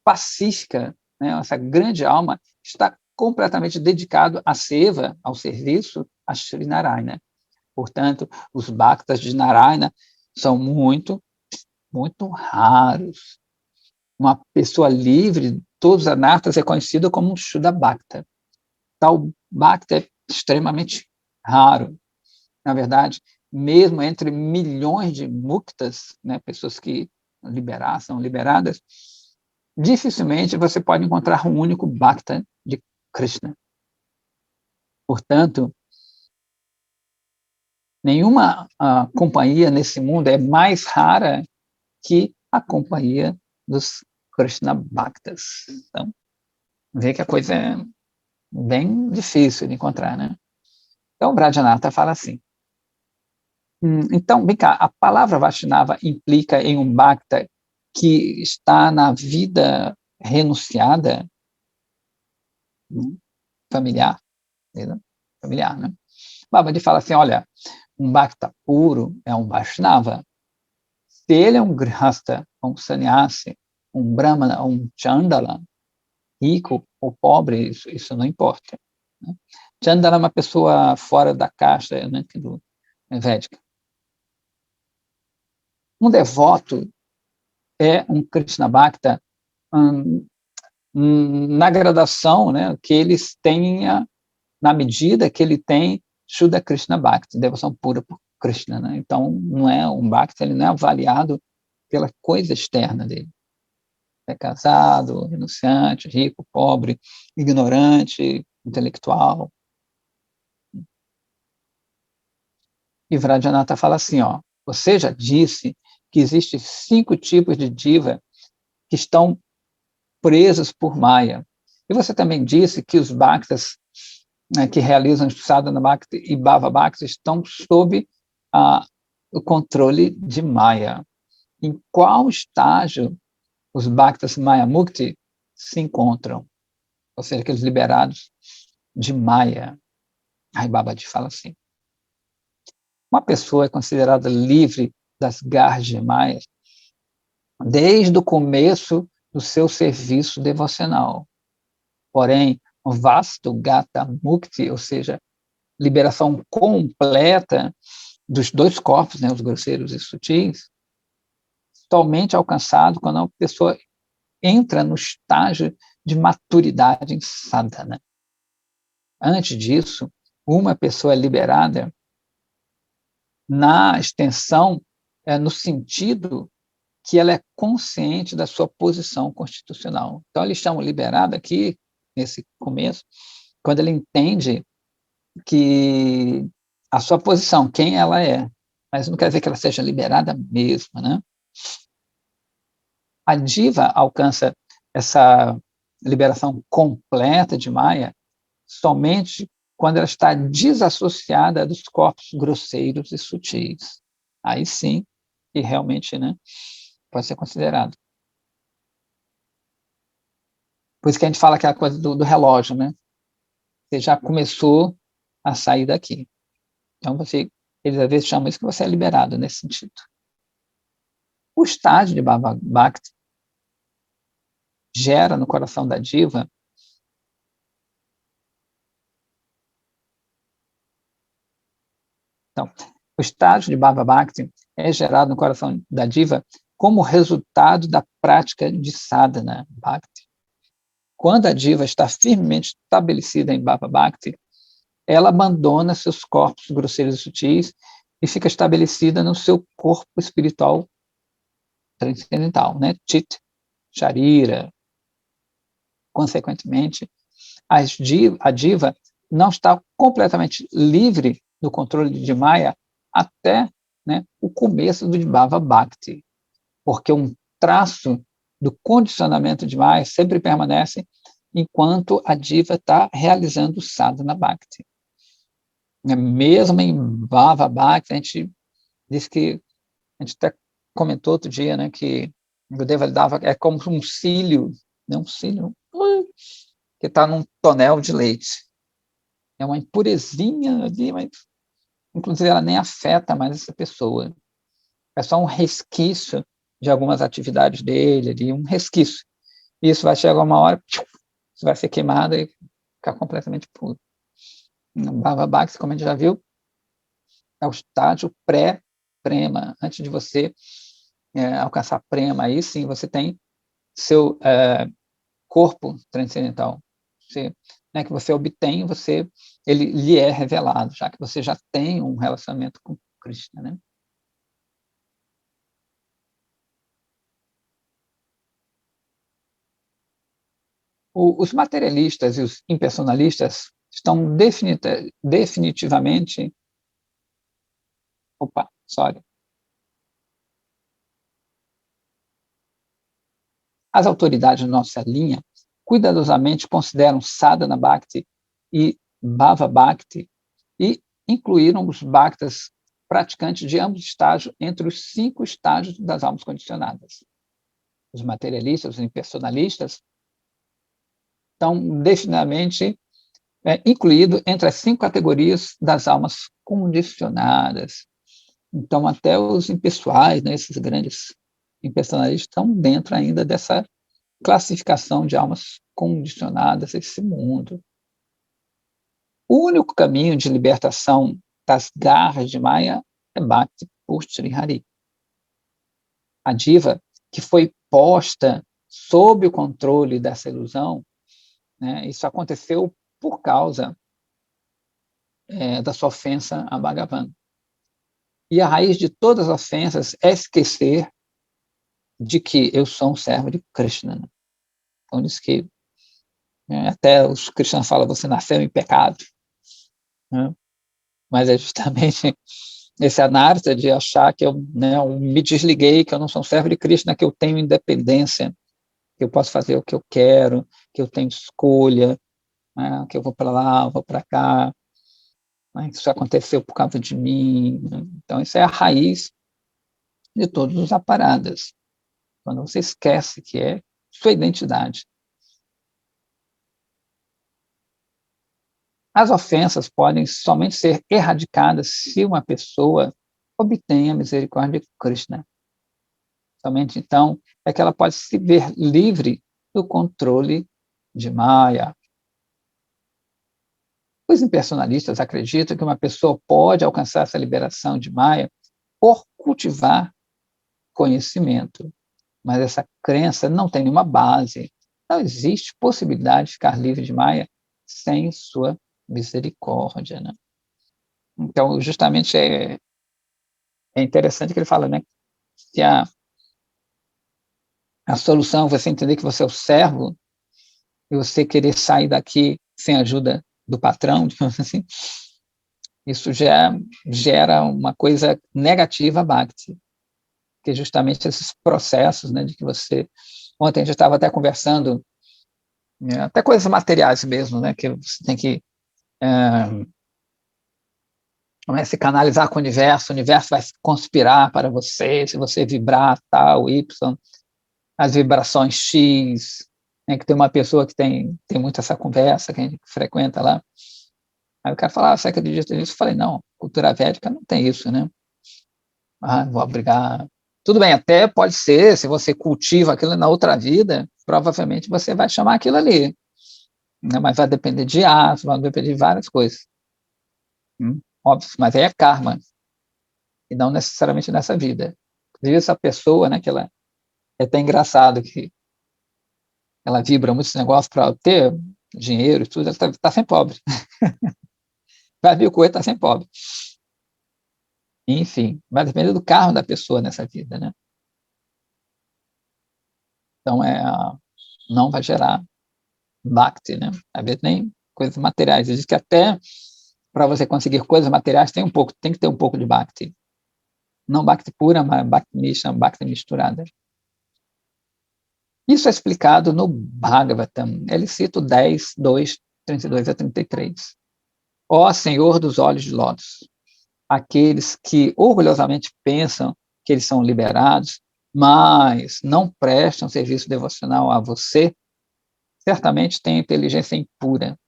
pacífica, né? Essa grande alma está completamente dedicado à seva, ao serviço a Shri Narayana. Portanto, os bhaktas de Narayana são muito, muito raros. Uma pessoa livre de todos os anartas é conhecida como um Shuddha Bhakta. Tal bhakta é extremamente raro. Na verdade, mesmo entre milhões de muktas, né, pessoas que são liberadas, dificilmente você pode encontrar um único bhakta de Krishna. Portanto, nenhuma companhia nesse mundo é mais rara que a companhia dos Krishna Bhaktas. Então, vê que a coisa é bem difícil de encontrar, né? Então, o Brajanatha fala assim: então, vem cá, a palavra Vaishnava implica em um Bhakta que está na vida renunciada, familiar, familiar, né? Babaji fala assim, olha, um Bhakta puro é um Vaishnava. Se ele é um Grihastha, um Sannyasi, um Brahmana, um Chandala, rico ou pobre, isso não importa. Né? Chandala é uma pessoa fora da caixa, né, védica. Um devoto é um Krishna Bhakta na gradação, né, que eles tenha, na medida que ele tem Shuddha Krishna Bhakti, devoção pura por Krishna. Né? Então, não é um Bhakti, ele não é avaliado pela coisa externa dele. É casado, renunciante, rico, pobre, ignorante, intelectual. E Vrajanatha fala assim, ó, você já disse que existem 5 tipos de diva que estão presos por Maya. E você também disse que os Bhaktas, né, que realizam Sadhana Bhakti e Bhava Bhakti estão sob o controle de Maya. Em qual estágio os Bhaktas Maya Mukti se encontram? Ou seja, aqueles liberados de Maya. Aí Babaji fala assim, uma pessoa é considerada livre das garras de Maya desde o começo do seu serviço devocional. Porém, o vasto Gata Mukti, ou seja, liberação completa dos 2 corpos, né, os grosseiros e sutis, totalmente alcançado quando a pessoa entra no estágio de maturidade em sadhana. Antes disso, uma pessoa é liberada na extensão, no sentido que ela é consciente da sua posição constitucional. Então, eles chamam liberada aqui, nesse começo, quando ele entende que a sua posição, quem ela é, mas não quer dizer que ela seja liberada mesmo, né? A diva alcança essa liberação completa de Maya somente quando ela está desassociada dos corpos grosseiros e sutis. Aí sim, e realmente, né, pode ser considerado. Por isso que a gente fala aquela coisa do relógio, né? Você já começou a sair daqui. Então, eles às vezes chamam isso que você é liberado nesse sentido. O estágio de Bhava Bhakti gera no coração da diva então, o estágio de Bhava Bhakti é gerado no coração da diva como resultado da prática de sadhana Bhakti. Quando a diva está firmemente estabelecida em Bhava Bhakti, ela abandona seus corpos grosseiros e sutis e fica estabelecida no seu corpo espiritual transcendental, né? Chit, Sharira. Consequentemente, a diva não está completamente livre do controle de Maya até, né, o começo do Bhava Bhakti, porque um traço do condicionamento de Maya sempre permanece enquanto a diva está realizando o sadhana Bhakti. Mesmo em Bhava Bhakti, a gente diz que, a gente até comentou outro dia, né, que o Deva dava, é como um cílio, né, um cílio que está num tonel de leite. É uma impurezinha ali, mas, inclusive, ela nem afeta mais essa pessoa. É só um resquício de algumas atividades dele, ali, um resquício. E isso vai chegar uma hora, você vai ser queimado e ficar completamente puro. No Bhava Bhakti, como a gente já viu, é o estágio pré-prema. Antes de você alcançar prema, aí sim você tem seu corpo transcendental. Você, né, que você obtém, ele lhe é revelado, já que você já tem um relacionamento com Krishna, né? Os materialistas e os impersonalistas estão definitivamente. Opa, sorry. As autoridades da nossa linha cuidadosamente consideram Sadhana Bhakti e Bhava Bhakti e incluíram os Bhaktas praticantes de ambos estágios entre os 5 estágios das almas condicionadas. Os materialistas, os impersonalistas, estão definitivamente incluídos entre as 5 categorias das almas condicionadas. Então, até os impessoais, né, esses grandes impersonalistas, estão dentro ainda dessa classificação de almas condicionadas a esse mundo. O único caminho de libertação das garras de Maya é Bhakti por Sri Hari. A diva que foi posta sob o controle dessa ilusão, né, isso aconteceu por causa da sua ofensa a Bhagavan. E a raiz de todas as ofensas é esquecer de que eu sou um servo de Krishna. Então, diz que até os cristãos falam, você nasceu em pecado. Né? Mas é justamente esse anárquia de achar que eu me desliguei, que eu não sou um servo de Krishna, que eu tenho independência, que eu posso fazer o que eu quero, que eu tenho escolha, né? Que eu vou para lá, vou para cá, né? Que isso aconteceu por causa de mim. Né? Então, isso é a raiz de todos os aparadas. Quando você esquece que é sua identidade. As ofensas podem somente ser erradicadas se uma pessoa obtém a misericórdia de Krishna. Somente então é que ela pode se ver livre do controle de Maya. Os impersonalistas acreditam que uma pessoa pode alcançar essa liberação de Maya por cultivar conhecimento, mas essa crença não tem nenhuma base. Não existe possibilidade de ficar livre de Maya sem sua misericórdia, né? Então, justamente é interessante que ele fala, né, que A solução é você entender que você é o servo e você querer sair daqui sem ajuda do patrão, digamos assim. Isso já gera uma coisa negativa a Bhakti, que é justamente esses processos, né, de que você... Ontem a gente estava até conversando, até coisas materiais mesmo, né, que você tem que se canalizar com o universo vai conspirar para você, se você vibrar tal, Y, as vibrações X, né, que tem uma pessoa que tem muito essa conversa, que a gente frequenta lá. Aí o cara fala, você acredita nisso? Eu falei, não, cultura védica não tem isso, né? Vou obrigar. Tudo bem, até pode ser, se você cultiva aquilo na outra vida, provavelmente você vai chamar aquilo ali, né? Mas vai depender de atos, vai depender de várias coisas. Óbvio, mas aí é karma, e não necessariamente nessa vida. Inclusive, essa pessoa, né, que ela é até engraçado que ela vibra muitos negócios para ter dinheiro e tudo, ela está sempre pobre. Vai vir o coelho, está sempre pobre. Enfim, vai depender do karma da pessoa nessa vida, né? Então, não vai gerar bhakti, né? Às vezes nem coisas materiais. Ele diz que até para você conseguir coisas materiais tem que ter um pouco de bhakti. Não bhakti pura, mas bhakti misturada. Isso é explicado no Bhagavatam. Ele cita o 10, 2, 32 a 33. Ó Senhor dos olhos de lótus, aqueles que orgulhosamente pensam que eles são liberados, mas não prestam serviço devocional a você, certamente têm inteligência impura.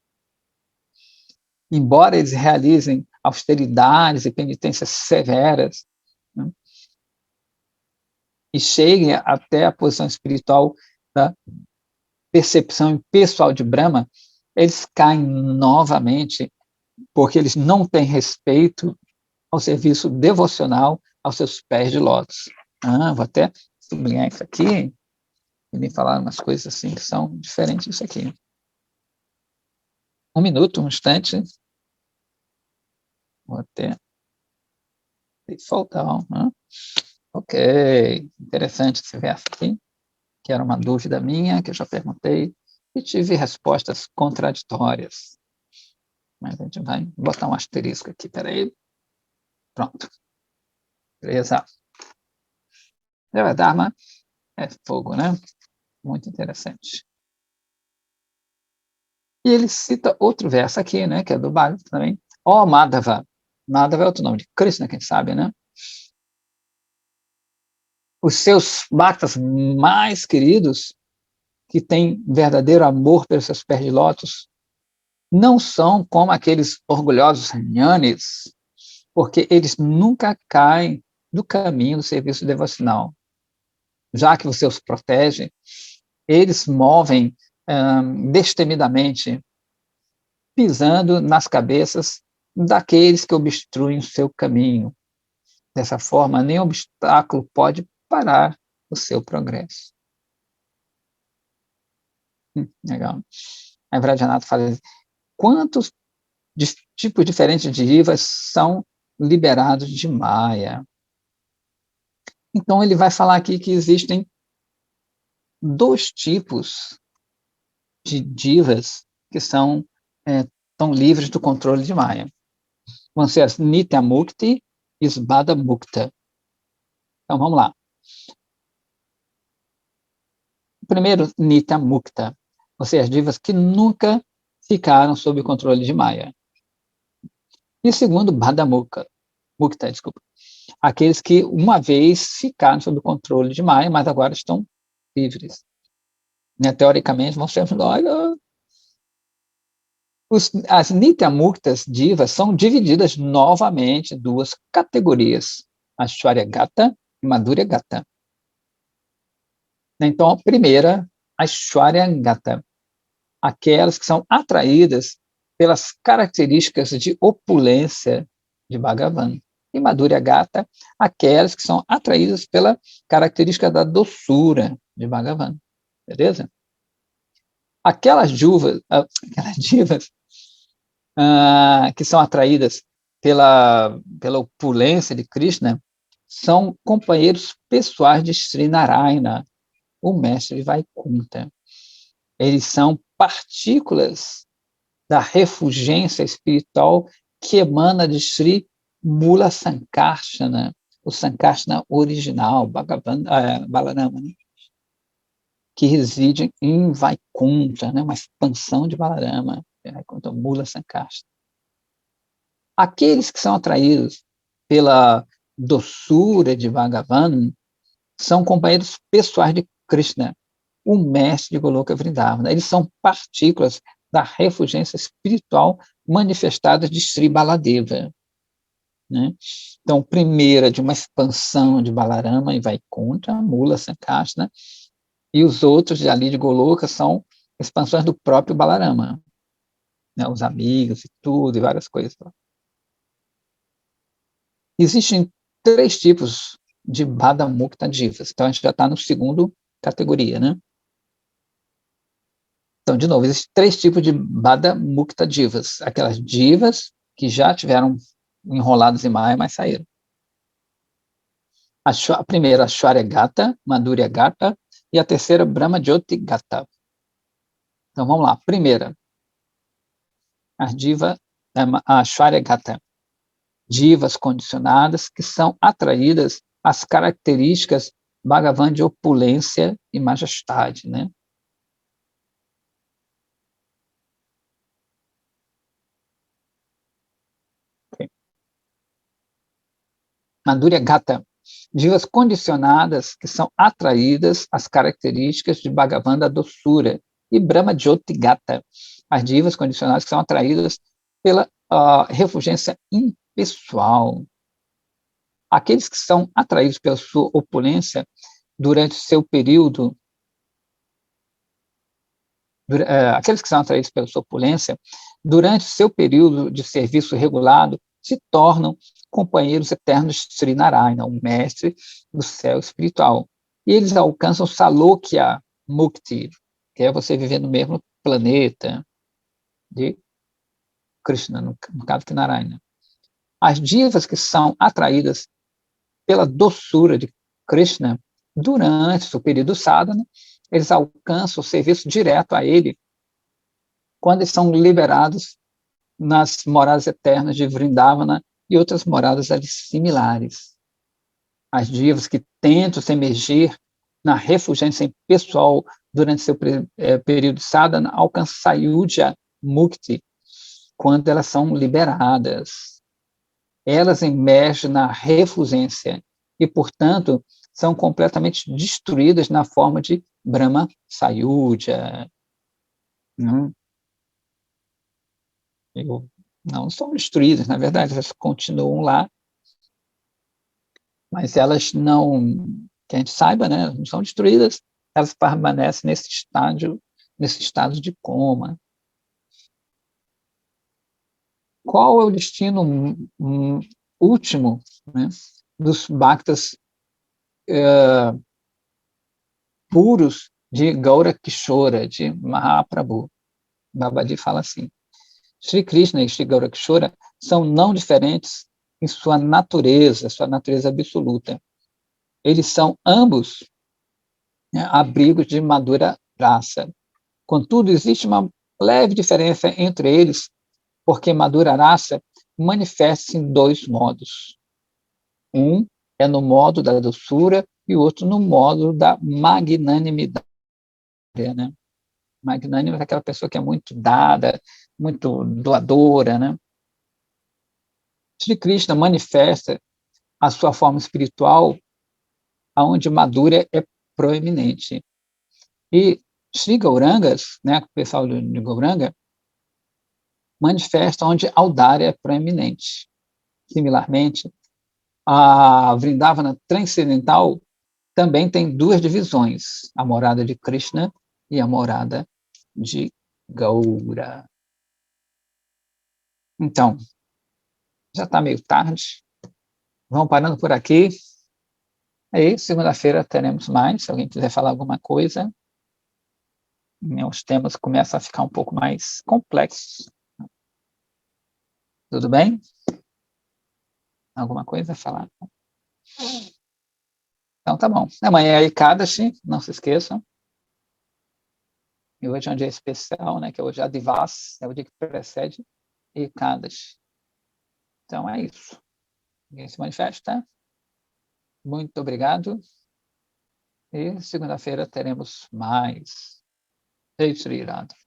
Embora eles realizem austeridades e penitências severas, né, e cheguem até a posição espiritual da percepção pessoal de Brahma, eles caem novamente porque eles não têm respeito ao serviço devocional aos seus pés de lótus. Vou até sublinhar isso aqui e me falar umas coisas assim que são diferentes disso aqui. Um minuto, um instante. Vou até faltar. Ok, interessante esse verso aqui, que era uma dúvida minha, que eu já perguntei, e tive respostas contraditórias. Mas a gente vai botar um asterisco aqui, peraí. Pronto. Beleza. Dharma é fogo, né? Muito interessante. E ele cita outro verso aqui, né, que é do Bhagavad também. Ó Madhava. Madhava é outro nome de Krishna, quem sabe, né? Os seus bhaktas mais queridos, que têm verdadeiro amor pelos seus pés de lótus, não são como aqueles orgulhosos jnanis, porque eles nunca caem do caminho do serviço devocional. Já que você os protege, eles movem destemidamente, pisando nas cabeças daqueles que obstruem o seu caminho. Dessa forma, nenhum obstáculo pode parar o seu progresso. Legal. A Vrajanath fala, quantos tipos diferentes de jivas são liberados de Maya? Então, ele vai falar aqui que existem 2 tipos de jivas que estão livres do controle de Maya. Vão ser as Nitya Mukti e os Bada Mukta. Então, vamos lá. Primeiro, Nitya Mukta, ou seja, as jivas que nunca ficaram sob o controle de Maya. E segundo, Bada Mukta, aqueles que uma vez ficaram sob o controle de Maya, mas agora estão livres. Teoricamente, vão ser as Nitya Muktas divas são divididas novamente em 2 categorias, a Shwarya Gata e Madhurya Gata. Então, a primeira, a Shwarya Gata, aquelas que são atraídas pelas características de opulência de Bhagavan. E Madhurya Gata, aquelas que são atraídas pela característica da doçura de Bhagavan. Beleza? Aquelas divas que são atraídas pela opulência de Krishna são companheiros pessoais de Sri Narayana, o mestre Vaikunta. Eles são partículas da refulgência espiritual que emana de Sri Mula Sankarsana, o Sankarsana original, Balarama, né? Que reside em Vaikunta, né? Uma expansão de Balarama, Vaikunta Mula Sankarsana. Aqueles que são atraídos pela doçura de Bhagavan são companheiros pessoais de Krishna, o mestre de Goloka Vrindavana. Eles são partículas da refulgência espiritual manifestada de Sri Baladeva. Né? Então, primeira de uma expansão de Balarama e Vaikunta, Mula Sankarsana, e os outros de ali de Goloka são expansões do próprio Balarama, né? Os amigos e tudo, e várias coisas. Existem 3 tipos de Bada Mukta Divas. Então, a gente já está no segundo categoria, né? Então, de novo, existem 3 tipos de Bada Mukta Divas. Aquelas divas que já tiveram enroladas em Maya, mas saíram. A primeira, Shwarya Gata, Madhurya Gata, e a terceira, Brahma Jyoti Gata. Então, vamos lá. Primeira, a diva, a Shwarya Gata. Divas condicionadas que são atraídas às características Bhagavan de opulência e majestade, né? Okay. Madhurya Gata, divas condicionadas que são atraídas às características de Bhagavan da doçura, e Brahma Jyoti Gata, as divas condicionadas que são atraídas pela refulgência impessoal. Aqueles que são atraídos pela sua opulência durante o seu período aqueles que são atraídos pela sua opulência, durante seu período de serviço regulado, se tornam companheiros eternos de Sri Narayana, o mestre do céu espiritual. E eles alcançam Salokya Mukti, que é você viver no mesmo planeta de Krishna, no caso de Narayana. As divas que são atraídas pela doçura de Krishna durante o período sadhana, eles alcançam o serviço direto a ele quando eles são liberados nas moradas eternas de Vrindavana e outras moradas ali similares. As divas que tentam se emergir na refulgência pessoal durante seu período de sadhana alcançam Sayudhya Mukti quando elas são liberadas. Elas emergem na refulgência e, portanto, são completamente destruídas na forma de Brahma Sayudhya. Não são destruídas, na verdade, elas continuam lá, mas elas não, que a gente saiba, né, não são destruídas, elas permanecem nesse estado de coma. Qual é o destino último, né, dos bhaktas puros de Gaura Kishora, de Mahaprabhu? Babaji fala assim: Sri Krishna e Sri Gaura Kishora são não diferentes em sua natureza absoluta. Eles são ambos, né, abrigos de madura raça. Contudo, existe uma leve diferença entre eles, porque madura raça manifesta-se em 2 modos. Um é no modo da doçura e o outro no modo da magnanimidade. Né? Magnânima é aquela pessoa que é muito dada, muito doadora. Né? Sri Krishna manifesta a sua forma espiritual onde madura é proeminente. E Sri Gaurangas, né, o pessoal de Gauranga, manifesta onde Audária é proeminente. Similarmente, a Vrindavana transcendental também tem 2 divisões, a morada de Krishna e a morada de Gaura. Então, já está meio tarde, vamos parando por aqui. Aí, segunda-feira teremos mais, se alguém quiser falar alguma coisa. Os temas começam a ficar um pouco mais complexos. Tudo bem? Alguma coisa a falar? Então, tá bom. Amanhã é Ekadashi, não se esqueçam. E hoje é um dia especial, né? Que é hoje a Adivas, é o dia que precede Ekadashi. Então, é isso. Ninguém se manifesta. Muito obrigado. E segunda-feira teremos mais. Jai Shri Radha.